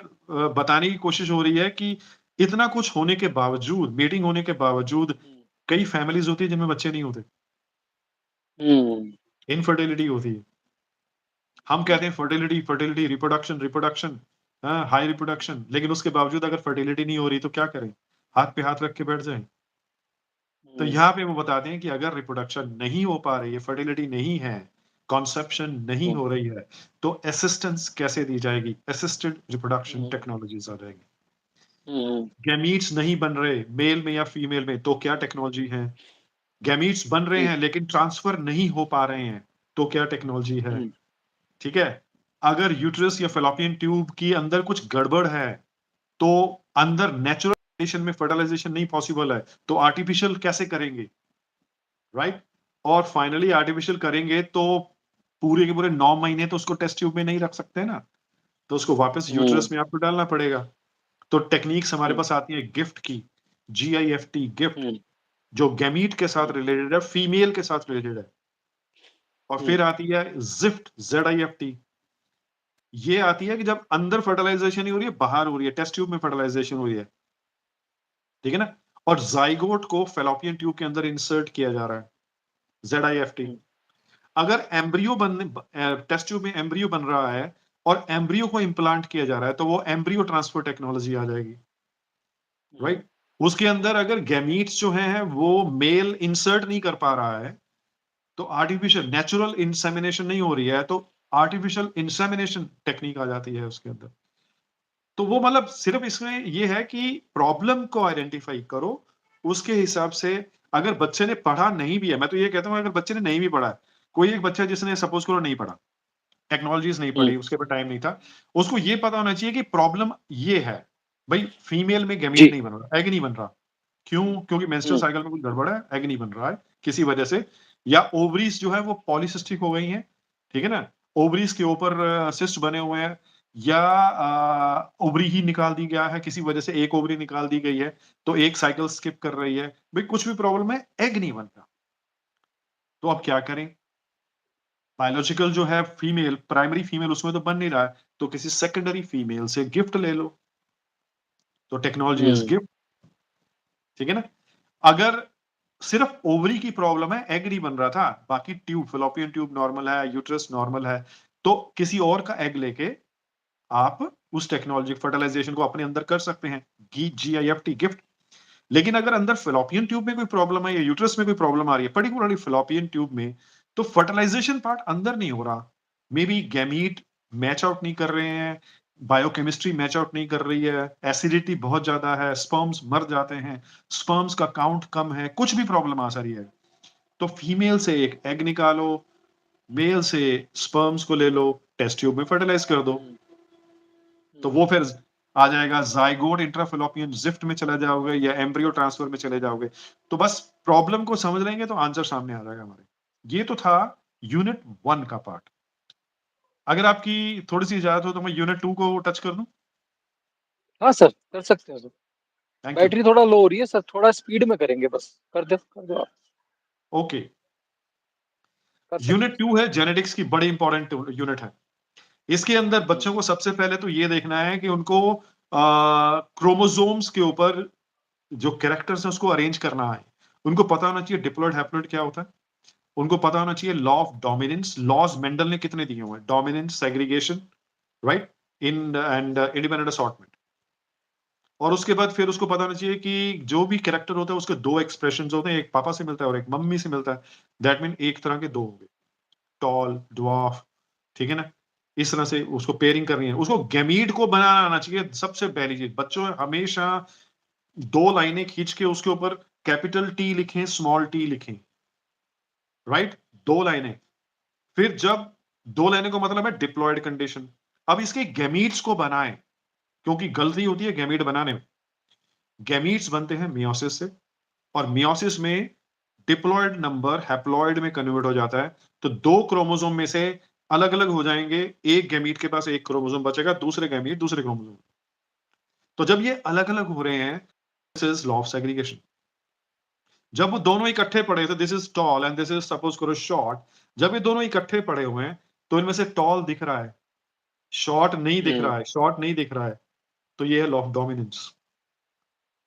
बताने की कोशिश हो रही है कि इतना कुछ होने के बावजूद, मीटिंग होने के बावजूद, कई फैमिलीज होती है जिनमें बच्चे नहीं होते, इनफर्टिलिटी होती है। हम कहते हैं fertility fertility, reproduction reproduction, high reproduction, लेकिन उसके बावजूद अगर फर्टिलिटी नहीं हो रही तो क्या करें, हाथ पे हाथ रख के बैठ जाएं। तो यहाँ पे वो बताते हैं कि अगर रिप्रोडक्शन नहीं हो पा रही है, फर्टिलिटी नहीं है, कॉन्सेप्शन नहीं हो रही है, तो असिस्टेंस कैसे दी जाएगी, असिस्टेड रिप्रोडक्शन टेक्नोलॉजीज आ जाएगी। गैमीट्स नहीं बन रहे मेल में या फीमेल में, तो क्या टेक्नोलॉजी है। गैमीट्स बन रहे हैं लेकिन ट्रांसफर नहीं हो पा रहे हैं, तो क्या टेक्नोलॉजी है। ठीक है, अगर यूट्रस या फेलोपियन ट्यूब के अंदर कुछ गड़बड़ है, तो अंदर नेचुरल कंडीशन में फर्टिलाइजेशन नहीं पॉसिबल है, तो आर्टिफिशियल कैसे करेंगे, राइट। और फाइनली आर्टिफिशियल करेंगे तो पूरे के पूरे 9 महीने तो उसको टेस्ट ट्यूब में नहीं रख सकते ना, तो उसको वापस यूट्रस में आपको डालना पड़ेगा। तो टेक्निक्स हमारे पास आती है गिफ्ट की, GIFT गिफ्ट, जो गैमीट के साथ रिलेटेड है, फीमेल के साथ रिलेटेड है। और फिर आती है जिफ्ट, ZIFT, ये आती है कि जब अंदर फर्टिलाइजेशन नहीं हो रही है, बाहर हो रही है, टेस्ट ट्यूब में फर्टिलाइजेशन हो रही है, ठीक है ना। और जाइगोट को फेलोपियन ट्यूब के अंदर इंसर्ट किया जा रहा है, ZIFT। अगर एम्ब्रियो टेस्ट ट्यूब में एम्ब्रियो बन रहा है और एम्ब्रियो को इम्प्लांट किया जा रहा है, तो वो एम्ब्रियो ट्रांसफर टेक्नोलॉजी आ जाएगी, राइट। उसके अंदर अगर गैमीट्स जो हैं वो मेल इंसर्ट नहीं कर पा रहा है, तो आर्टिफिशियल नेचुरल इंसेमिनेशन नहीं हो रही है, तो आर्टिफिशियल इंसेमिनेशन टेक्निक आ जाती है उसके अंदर। तो वो मतलब सिर्फ इसमें ये है कि प्रॉब्लम को आइडेंटिफाई करो, उसके हिसाब से। अगर बच्चे ने पढ़ा नहीं भी है, मैं तो ये कहता हूँ अगर बच्चे ने नहीं भी पढ़ा है, कोई एक बच्चा जिसने सपोज करो नहीं पढ़ा, टेक्नोलॉजीज नहीं पढ़ी, उसके पास टाइम नहीं था, उसको ये पता होना चाहिए कि प्रॉब्लम ये है, भाई फीमेल में गैमीट नहीं बन रहा, एग नहीं बन रहा। क्यों? क्योंकि मेंस्ट्रुअल साइकिल में कुछ गड़बड़ है, एग नहीं बन रहा है किसी वजह से, या ओवरीज जो है वो पॉलीसिस्टिक हो गई हैं, ठीक है ना, ओवरीज के ऊपर सिस्ट बने हुए हैं, या ओवरी ही निकाल दी गया है किसी वजह से, एक ओवरी निकाल दी गई है तो एक साइकिल स्किप कर रही है, भाई कुछ भी प्रॉब्लम है, एग नहीं बन रहा। तो अब क्या करें, बायोलॉजिकल जो है फीमेल, प्राइमरी फीमेल उसमें तो बन नहीं रहा है, तो किसी सेकेंडरी फीमेल से गिफ्ट ले लो, तो टेक्नोलॉजी इज गिफ्ट, ठीक है ना। अगर सिर्फ ओवरी की प्रॉब्लम है, एग नहीं बन रहा था, बाकी ट्यूब, फेलोपियन ट्यूब नॉर्मल है, यूट्रस नॉर्मल है, तो किसी और का एग लेके आप उस टेक्नोलॉजी फर्टिलाइजेशन को अपने अंदर कर सकते हैं, GIFT गिफ्ट। लेकिन अगर अंदर फेलोपियन ट्यूब में कोई प्रॉब्लम है या यूट्रस में कोई प्रॉब्लम आ रही है, पर्टिकुलरली फेलोपियन ट्यूब में, तो फर्टिलाइजेशन पार्ट अंदर नहीं हो रहा, may be gamete match out नहीं कर रहे हैं, बायोकेमिस्ट्री मैच आउट नहीं कर रही है, एसिडिटी बहुत ज्यादा है, स्पर्म्स मर जाते हैं, स्पर्म्स का काउंट कम है, कुछ भी प्रॉब्लम आ रही है, तो फीमेल से एक एग निकालो, मेल से स्पर्म्स को ले लो, टेस्ट ट्यूब में फर्टिलाइज कर दो। तो वो फिर आ जाएगा जाइगोट इंट्राफेलोपियन जिफ्ट में चला जाओगे या एम्ब्रियो ट्रांसफर में चले जाओगे। तो बस प्रॉब्लम को समझ लेंगे तो आंसर सामने आ जाएगा हमारे। ये तो था यूनिट 1 का पार्ट। अगर आपकी थोड़ी सी इजाजत हो तो मैं यूनिट 2 को टच कर दूं। हाँ सर, कर सकते हैं सर। Thank you. बैटरी थोड़ा लो हो रही है सर, थोड़ा स्पीड में करेंगे बस। कर दो आप। ओके, कर सकते यूनिट हैं 2 है जेनेटिक्स की, बड़ी इंपॉर्टेंट यूनिट है। इसके अंदर सर। बच्चों को सबसे पहले तो ये देखना है कि उनको क्रोमोसोम्स के ऊपर जो कैरेक्टर्स है उसको अरेंज करना है। उनको पता होना चाहिए डिप्लॉइड हैप्लॉइड क्या होता है। उनको पता होना चाहिए law of dominance, laws Mendel ने कितने दिए हुए हैं, dominance, segregation, right, in and independent assortment. और उसके बाद फिर उसको पता होना चाहिए कि जो भी कैरेक्टर होता है उसके दो एक्सप्रेशन होते हैं, एक पापा से मिलता है और एक मम्मी से मिलता है। दैट मीन एक तरह के दो होंगे, टॉल, ड्वार्फ, ठीक है ना। इस तरह से उसको पेयरिंग करनी है। उसको गैमीट को बनाना आना चाहिए। सबसे पहली चीज, बच्चों हमेशा दो लाइनें खींच के उसके ऊपर कैपिटल टी लिखें, स्मॉल टी लिखें, राइट, दो लाइनें। फिर जब दो लाइनें को मतलब है डिप्लॉयड कंडीशन। अब इसके गैमीट्स को बनाएं, क्योंकि गलती होती है गैमीट बनाने में। गैमीट्स बनते हैं मियोसिस से, और मियोसिस में डिप्लॉयड नंबर हैप्लॉयड में कन्वर्ट हो जाता है। तो दो क्रोमोसोम में से अलग अलग हो जाएंगे। एक गैमीट के पास एक क्रोमोसोम बचेगा, दूसरे गैमीट दूसरे क्रोमोसोम। तो जब ये अलग अलग हो रहे हैं, this is law of segregation. जब वो दोनों इकट्ठे पड़े, तो this is tall and this is suppose करो शॉर्ट। जब ये दोनों इकट्ठे पड़े हुए हैं तो इनमें से टॉल दिख रहा है, शॉर्ट नहीं दिख रहा है, शॉर्ट नहीं दिख रहा है। तो ये है लॉ ऑफ डोमिनेंस।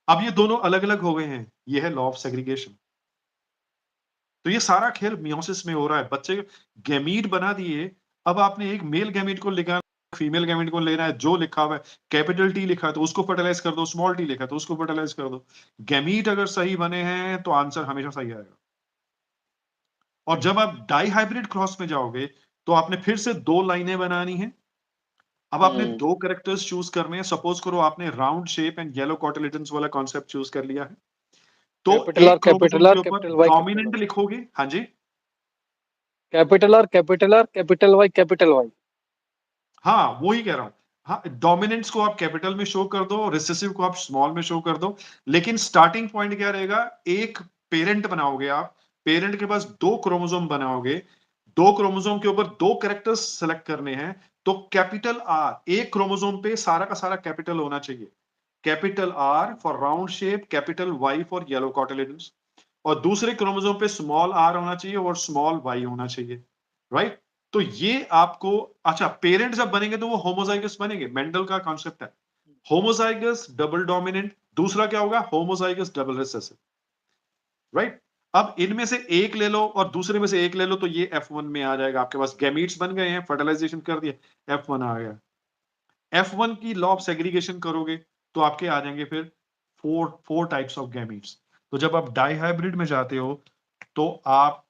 अब ये दोनों अलग अलग हो गए हैं, ये है लॉ ऑफ सेग्रीगेशन। तो ये सारा खेल मियोसिस में हो रहा है। बच्चे गैमीट बना दिए। अब आपने एक मेल गैमीट को लिखा, फीमेल गैमीट को लेना है, जो लिखा हुआ है कैपिटल टी लिखा है तो उसको फर्टिलाइज कर दो, स्मॉल टी लिखा है तो उसको फर्टिलाइज कर दो। गैमीट अगर सही बने हैं तो आंसर हमेशा सही आएगा। और जब आप डाई हाइब्रिड क्रॉस में जाओगे तो आपने फिर से दो लाइनें बनानी है। अब आपने दो कैरेक्टर्स चूज करने हैं। सपोज करो आपने round shape and yellow cotyledons वाला कॉन्सेप्ट चूज कर लिया है। तो कैपिटल आर एक क्रोमोसोम कैपिटल आर के ऊपर capital Y capital dominant Y. लिखोगे। हाँ जी, capital R capital R capital Y capital Y. हाँ वो ही कह रहा हूं। हाँ, डोमिनेंस को आप कैपिटल में शो कर दो, रिसेसिव को आप स्मॉल में शो कर दो। लेकिन स्टार्टिंग पॉइंट क्या रहेगा, एक पेरेंट बनाओगे आप, पेरेंट के पास दो क्रोमोसोम बनाओगे, दो क्रोमोसोम के ऊपर दो कैरेक्टर्स सेलेक्ट करने हैं। तो कैपिटल आर एक क्रोमोसोम पे सारा का सारा कैपिटल होना चाहिए। Capital R for round shape, capital Y for yellow cotyledons. और दूसरे क्रोमोसोम पे स्मॉल आर होना चाहिए और स्मॉल वाई होना चाहिए, राइट। तो ये आपको, अच्छा पेरेंट जब बनेंगे तो वो होमोजाइगस बनेंगे, मेंडल का कॉन्सेप्ट है। होमोजाइगस डबल डोमिनेंट, दूसरा क्या होगा, होमोजाइगस डबल रिसेसिव, राइट। अब इनमें से एक ले लो और दूसरे में से एक ले लो तो ये F1 में आ जाएगा। आपके पास गैमीट्स बन गए हैं, फर्टिलाइजेशन कर दिया, F1 आ गया। F1 की लॉ ऑफ सेग्रीगेशन करोगे तो आपके आ जाएंगे फिर फोर टाइप्स ऑफ गैमीट्स। तो जब आप डाई हाइब्रिड में जाते हो तो आप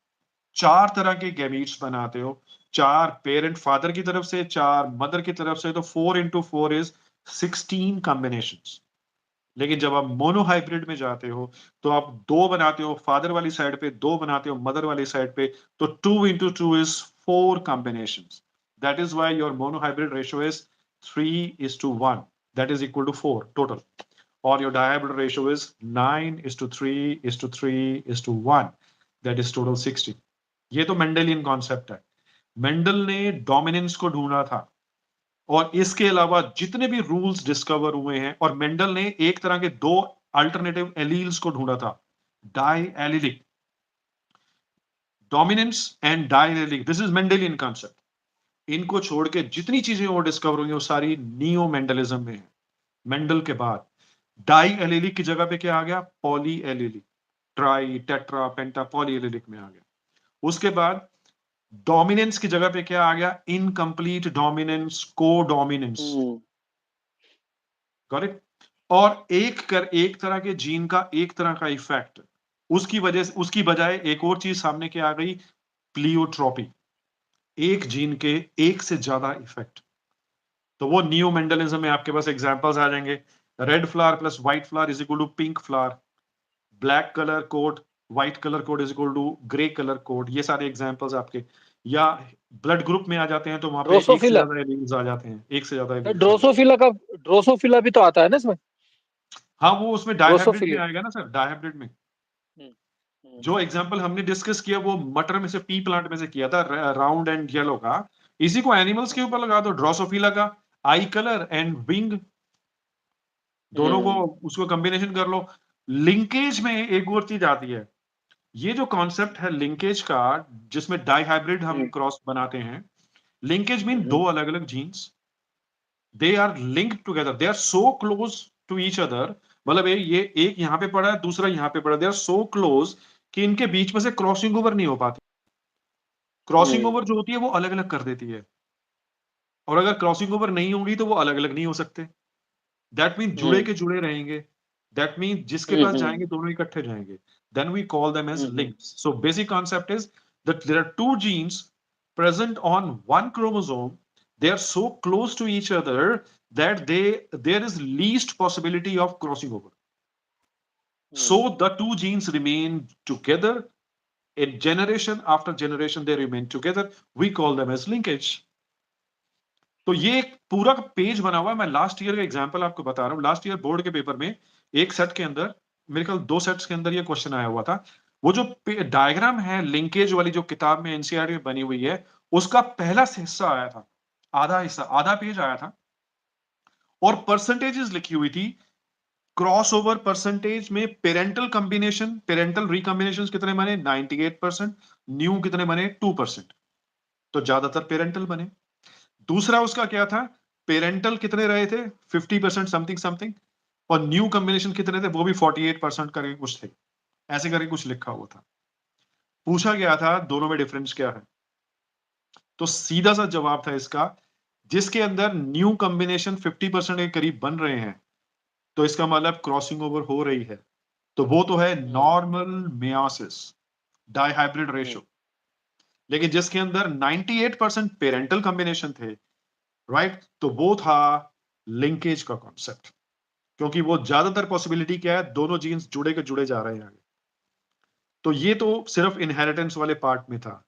चार तरह के गैमीट्स बनाते हो। चार पेरेंट फादर की तरफ से, चार मदर की तरफ से। तो 4 into 4 इज 16 कॉम्बिनेशंस। लेकिन जब आप मोनो हाइब्रिड में जाते हो तो आप दो बनाते हो फादर वाली साइड पे, दो बनाते हो मदर वाली साइड पे। तो 2 into 2 is 4 combinations. That is why your monohybrid ratio is 3:1, that is equal to 4 total. or your dihybrid ratio is 9:3:3:1, that is total 60। ये तो मेंडेलियन कॉन्सेप्ट है। मेंडल ने डोमिनेंस को ढूंढा था, और इसके अलावा जितने भी रूल्स डिस्कवर हुए हैं, और मेंडल ने एक तरह के दो अल्टरनेटिव एलील्स को ढूंढा था, diallelic, dominance and diallelic. This is Mendelian concept. इनको छोड़ के जितनी चीजें और डिस्कवर हुई वो सारी नियो मेंडलिज्म में है। मेंडल के बाद डाई एलिलिक की जगह पे क्या आ गया, पॉली एलिलिक, ट्राई टेट्रा पेंटा पॉली एलिलिक में आ गया। उसके बाद डोमिनेंस की जगह पे क्या आ गया, इनकम्प्लीट डोमिनेंस, को डोमिनेंस, गॉट इट। और एक तरह के जीन का एक तरह का इफेक्ट, उसकी वजह से, उसकी बजाय एक और चीज सामने क्या आ गई, प्लियोट्रॉपी, एक जीन के एक से ज्यादा इफेक्ट। तो वो नियो मेंडलिज्म में आपके पास एग्जांपल्स आ जाएंगे। Red flower plus white flower is equal to pink flower, black colour code, white colour code is equal to grey colour code. ये सारे एग्जांपल्स आपके। या ब्लड ग्रुप में आ जाते हैं तो वहां पे एक से ड्रोसोफिला, ज्यादा एलील्स आ जाते हैं, एक से ज्यादा एलील्स आ जाते हैं। ड्रोसोफिला का, ड्रोसोफिला भी तो आता है ना इसमें। हाँ, वो उसमें डायहाइब्रिड में ड्रोसोफिला। आएगा ना सर, डायहाइब्रिड में। हम्म, हम्म, जो एग्जाम्पल हमने डिस्कस किया वो मटर में से, पी प्लांट में से किया था, राउंड एंड येलो का। इसी को एनिमल्स के ऊपर लगा दो, ड्रोसोफिला का आई कलर एंड विंग, दोनों को हम्म, उसको कॉम्बिनेशन कर लो। लिंकेज में एक और चीज आती है, ये जो कॉन्सेप्ट है लिंकेज का, जिसमें डाइहाइब्रिड हम हम्म, क्रॉस बनाते हैं। लिंकेज मीन हम्म, दो अलग अलग genes, they are linked together, they are so close to each other. मतलब ये एक यहाँ पे पड़ा है, दूसरा यहाँ पे पड़ा है, दे आर सो क्लोज कि इनके बीच में से क्रॉसिंग ओवर नहीं हो पाती। क्रॉसिंग हम्म, ओवर जो होती है वो अलग अलग कर देती है, और अगर क्रॉसिंग ओवर नहीं होगी तो वो अलग अलग नहीं हो सकते। दैट मीन जुड़े हम्म, के जुड़े रहेंगे। दैट मीन जिसके हम्म, पास जाएंगे दोनों इकट्ठे जाएंगे। Then we call them as hmm, links. So basic concept is that there are two genes present on one chromosome. They are so close to each other that there is least possibility of crossing over. So hmm, the two genes remain together in generation after generation. They remain together. We call them as linkage. तो ये एक पूरा page बना हुआ है। मैं last year का example आपको बता रहा हूँ। लास्ट ईयर बोर्ड के पेपर में एक सेट के अंदर, मेरे ख्याल 2 सेट्स के अंदर ये क्वेश्चन आया हुआ था। वो जो डायग्राम है लिंकेज वाली, जो किताब में एनसीईआरटी में बनी हुई है, उसका पहला हिस्सा आया था, आधा हिस्सा, आधा पेज आया था, और परसेंटेजेस लिखी हुई थी। क्रॉस ओवर परसेंटेज में पेरेंटल कॉम्बिनेशन, पेरेंटल रिकॉम्बिनेशन कितने बने, 98%। न्यू कितने बने, 2%। तो ज्यादातर पेरेंटल बने। दूसरा उसका क्या था, पेरेंटल कितने रहे थे, 50% समथिंग समथिंग, और न्यू कॉम्बिनेशन कितने थे, वो भी 48% करके कुछ थे, ऐसे करके कुछ लिखा हुआ था। पूछा गया था दोनों में डिफरेंस क्या है, तो सीधा सा जवाब था इसका, जिसके अंदर न्यू कॉम्बिनेशन 50% के करीब बन रहे हैं, तो इसका मतलब क्रॉसिंग ओवर हो रही है, तो वो तो है हम्म, नॉर्मल मेयोसिस, डाइहाइब्रिड हम्म, रेशो। लेकिन जिसके अंदर 98% पेरेंटल कॉम्बिनेशन थे, राइट, तो वो था लिंकेज का कॉन्सेप्ट। क्योंकि वो ज्यादातर पॉसिबिलिटी क्या है, दोनों जीन्स जुड़े के जुड़े जा रहे हैं आगे। तो ये तो सिर्फ इनहेरिटेंस वाले पार्ट में था।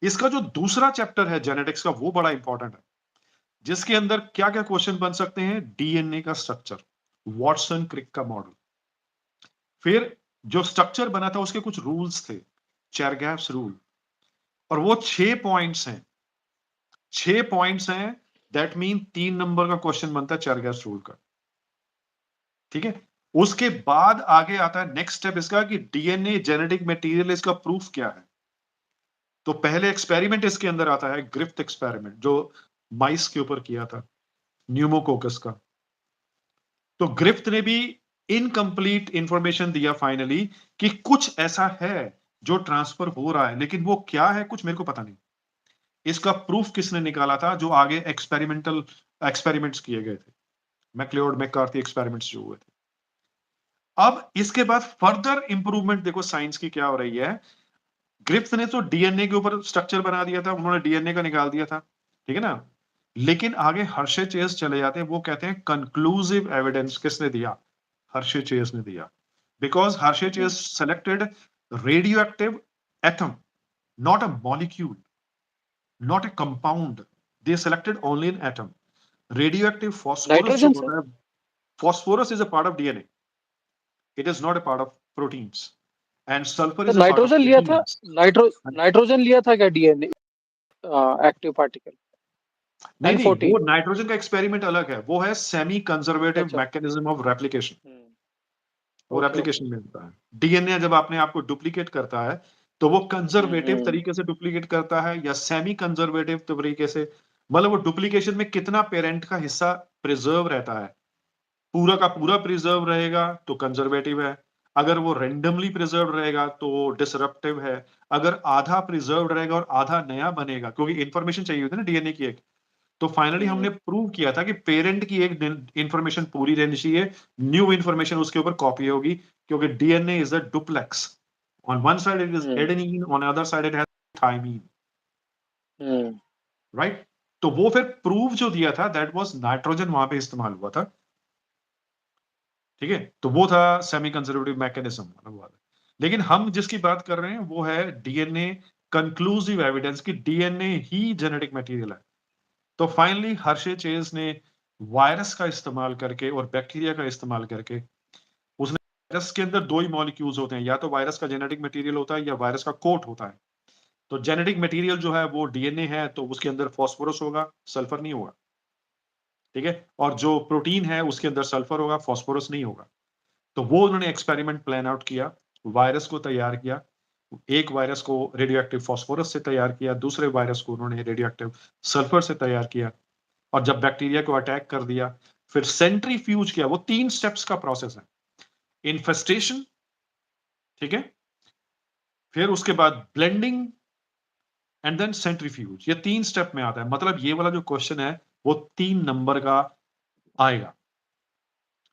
इसका जो दूसरा चैप्टर है जेनेटिक्स का, वो बड़ा इंपॉर्टेंट है, जिसके अंदर क्या क्या क्वेश्चन बन सकते हैं, डीएनए का स्ट्रक्चर, वॉटसन क्रिक का मॉडल। फिर जो स्ट्रक्चर बना था उसके कुछ रूल्स थे, चेरगैव्स रूल, और वो 6 पॉइंट्स हैं, 6 पॉइंट्स हैं। दैट मीन 3 नंबर का क्वेश्चन बनता है चेरगैव्स रूल का। ठीक है। उसके बाद आगे आता है नेक्स्ट स्टेप इसका, कि डीएनए जेनेटिक मटेरियल, इसका प्रूफ क्या है। तो पहले एक्सपेरिमेंट इसके अंदर आता है ग्रिफ्थ एक्सपेरिमेंट, जो माइस के ऊपर किया था, न्यूमोकोकस का। तो ग्रिफ्थ ने भी इनकम्प्लीट इंफॉर्मेशन दिया फाइनली, कि कुछ ऐसा है जो ट्रांसफर हो रहा है, लेकिन वो क्या है कुछ मेरे को पता नहीं। इसका प्रूफ किसने निकाला था, जो आगे एक्सपेरिमेंट्स किए गए थे, मैक्लियोड मैककार्थी एक्सपेरिमेंट्स जो हुए थे। अब इसके बाद फर्दर इंप्रूवमेंट देखो साइंस की क्या हो रही है। ग्रिफ्थ ने तो डीएनए के ऊपर स्ट्रक्चर बना दिया था, उन्होंने डीएनए का निकाल दिया था, ठीक है ना। लेकिन आगे हर्षे चेस चले जाते हैं, वो कहते हैं कंक्लूसिव एविडेंस किसने दिया, हर्षे चेस ने दिया। Because Hershey hmm, Chase selected radioactive atom, not a molecule, not a compound. They selected only an atom. Radioactive phosphorus जो नाइट्रोजन से। होता है, phosphorus is a part of DNA. It is not a part of proteins. And sulfur तो is a part of nitrogen लिया था, proteins. Nitrogen लिया था क्या डीएनए एक्टिव पार्टिकल, नहीं नहीं, वो N14। नाइट्रोजन का एक्सपेरिमेंट अलग है, वो है सेमी अच्छा कंजर्वेटिव अच्छा। Mechanism of replication. हम्म, वो ओके ओके। रेप्लिकेशन में होता है। डीएनए जब अपने आप को डुप्लीकेट करता है, तो वो कंजर्वेटिव हम्म, तरीके से डुप्लीकेट करता है या सेमी कंजर्वेटिव तरीके से। मतलब वो डुप्लीकेशन में कितना पेरेंट का हिस्सा प्रिजर्व रहता है, पूरा का पूरा प्रिजर्व रहेगा तो कंजर्वेटिव है, अगर वो रेंडमली प्रिजर्व रहेगा तो डिसरप्टिव है, अगर आधा प्रिजर्व रहेगा और आधा नया बनेगा, क्योंकि इंफॉर्मेशन चाहिए होती है ना डीएनए की एक। तो फाइनली हमने हम्म, प्रूव किया था कि पेरेंट की एक इंफॉर्मेशन पूरी रहनी चाहिए, न्यू इंफॉर्मेशन उसके ऊपर कॉपी होगी, क्योंकि DNA is a duplex. On one side it is hmm, adenine, on other side it has thymine, hmm, right. तो वो फिर प्रूफ जो दिया था, दैट वाज नाइट्रोजन वहां पे इस्तेमाल हुआ था। ठीक है, तो वो था सेमी कंजर्वेटिव मैकेनिज्म वाला। लेकिन हम जिसकी बात कर रहे हैं वो है डीएनए कंक्लूसिव एविडेंस कि डीएनए ही जेनेटिक मटेरियल है। तो फाइनली हर्षे चेज ने वायरस का इस्तेमाल करके और बैक्टीरिया का इस्तेमाल करके, उसने वायरस के अंदर दो ही मॉलिक्यूल्स होते हैं, या तो वायरस का जेनेटिक मटेरियल होता है या वायरस का कोट होता है। तो जेनेटिक मटेरियल जो है वो डीएनए है, तो उसके अंदर फास्फोरस होगा, सल्फर नहीं होगा, ठीक है। और जो प्रोटीन है उसके अंदर सल्फर होगा, फास्फोरस नहीं होगा। तो वो उन्होंने एक्सपेरिमेंट प्लान आउट किया, वायरस को तैयार किया। एक वायरस को रेडियो एक्टिव फास्फोरस से तैयार किया, दूसरे वायरस को उन्होंने रेडियो एक्टिव सल्फर से तैयार किया, और जब बैक्टीरिया को अटैक कर दिया, फिर सेंट्रीफ्यूज किया। वो 3 स्टेप्स का प्रोसेस है। इन्फेस्टेशन, ठीक है, फिर उसके बाद ब्लेंडिंग एंड देन सेंट्रीफ्यूज। ये 3 स्टेप में आता है। मतलब ये वाला जो क्वेश्चन है वो 3 नंबर का आएगा,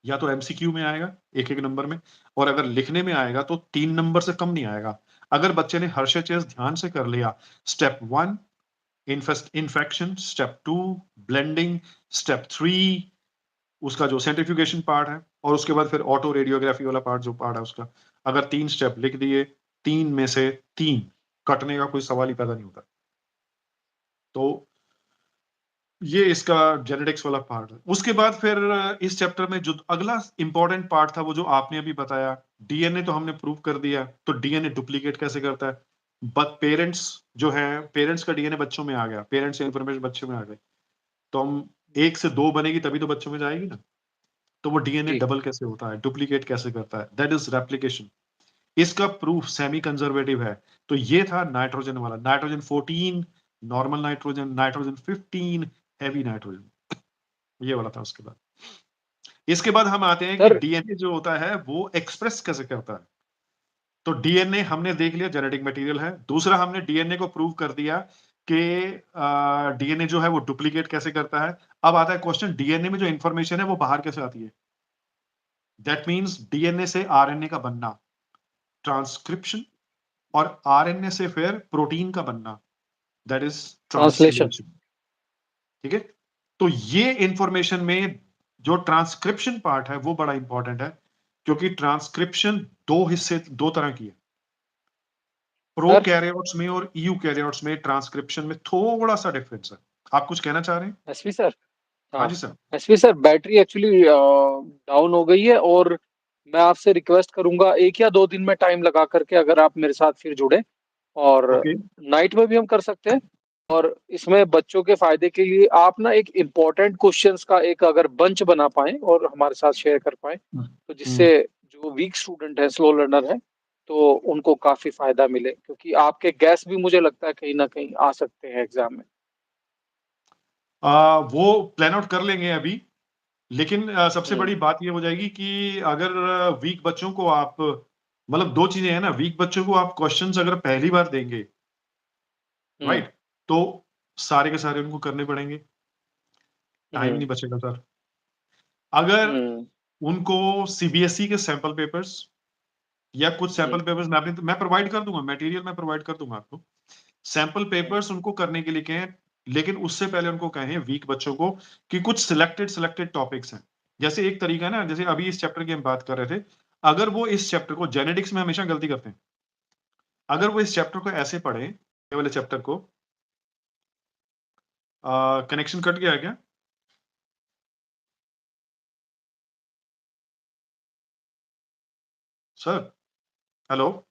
या तो एमसीक्यू में आएगा एक एक नंबर में, और अगर लिखने में आएगा तो 3 नंबर से कम नहीं आएगा। अगर बच्चे ने हर्षे-चेज़ ध्यान से कर लिया, step 1 infection, step 2 blending, step 3 उसका जो सेंट्रीफ्यूगेशन पार्ट है, और उसके बाद फिर ऑटो रेडियोग्राफी वाला पार्ट जो पार्ट है उसका, अगर 3 स्टेप लिख दिए, 3 में से 3 कटने का कोई सवाल ही पैदा नहीं होता। तो ये इसका जेनेटिक्स वाला पार्ट है। उसके बाद फिर इस चैप्टर में जो अगला इंपॉर्टेंट पार्ट था, वो जो आपने अभी बताया, डीएनए तो हमने प्रूव कर दिया, तो डीएनए डुप्लीकेट कैसे करता है। बट पेरेंट्स जो है, पेरेंट्स का डीएनए बच्चों में आ गया, पेरेंट्स से इंफॉर्मेशन बच्चों में आ गई, तो हम 1 से 2 बनेगी तभी तो बच्चों में जाएगी ना। तो वो डीएनए जी डबल कैसे होता है, डुप्लीकेट कैसे करता है, दैट इज रेप्लिकेशन। इसका प्रूफ सेमी कंजर्वेटिव है। तो ये था नाइट्रोजन वाला, nitrogen 14 normal nitrogen, nitrogen 15 heavy nitrogen, ये वाला था। उसके बाद इसके बाद हम आते हैं कि सर। डीएनए जो होता है वो एक्सप्रेस कैसे करता है। तो डीएनए हमने देख लिया जेनेटिक मटेरियल है। दूसरा, हमने डीएनए को प्रूव कर दिया कि डीएनए जो है वो डुप्लीकेट कैसे करता है। अब आता है क्वेश्चन, डीएनए में जो इंफॉर्मेशन है वो बाहर कैसे आती है। दैट मीन्स डीएनए से आरएनए का बनना, ट्रांसक्रिप्शन, और आरएनए से फिर प्रोटीन का बनना, दैट इज ट्रांसलेशन। ट्रांसलेशन, ठीक है। तो ये इंफॉर्मेशन में जो ट्रांसक्रिप्शन पार्ट है वो बड़ा इंपॉर्टेंट है, क्योंकि ट्रांसक्रिप्शन दो हिस्से, दो तरह की है। सर प्रोकैरियोट्स में और यूकैरियोट्स में ट्रांसक्रिप्शन में थोड़ा सा डिफरेंस है। आप कुछ कहना चाह रहे हैं? SP sir. हाँ हाँ जी sir. SP sir, battery actually down हो गई है, और मैं आपसे रिक्वेस्ट करूंगा 1 या 2 दिन में टाइम लगा करके अगर आप मेरे साथ फिर जुड़े, और ओके। नाइट में भी हम कर सकते हैं। और इसमें बच्चों के फायदे के लिए आप ना एक इम्पोर्टेंट क्वेश्चंस का एक अगर बंच बना पाएं और हमारे साथ शेयर कर पाएं, तो जिससे जो वीक स्टूडेंट है, स्लो लर्नर है, तो उनको काफी फायदा मिले, क्योंकि आपके गैस भी मुझे लगता है कहीं ना कहीं आ सकते हैं एग्जाम में। वो प्लान आउट कर लेंगे अभी, लेकिन सबसे हम्म। बड़ी बात ये हो जाएगी कि अगर वीक बच्चों को आप, मतलब दो चीजें हैं ना, वीक बच्चों को आप क्वेश्चंस अगर पहली बार देंगे, हम्म। राइट, तो सारे के सारे उनको करने पड़ेंगे, टाइम ही हम्म। नहीं बचेगा सर। अगर हम्म। उनको सीबीएसई के सैंपल पेपर्स या कुछ हम्म। सैंपल पेपर्स मैं प्रोवाइड कर दूंगा, मटेरियल मैं प्रोवाइड कर दूंगा आपको, सैंपल हम्म। पेपर्स उनको करने के लिए कहें, लेकिन उससे पहले उनको कहें वीक बच्चों को कि कुछ सिलेक्टेड सिलेक्टेड टॉपिक्स हैं। जैसे एक तरीका है ना, जैसे अभी इस चैप्टर की हम बात कर रहे थे, अगर वो इस चैप्टर को, जेनेटिक्स में हमेशा गलती करते हैं, अगर वो इस चैप्टर को ऐसे पढ़े, ये वाले चैप्टर को, कनेक्शन कट गया है क्या सर? हेलो।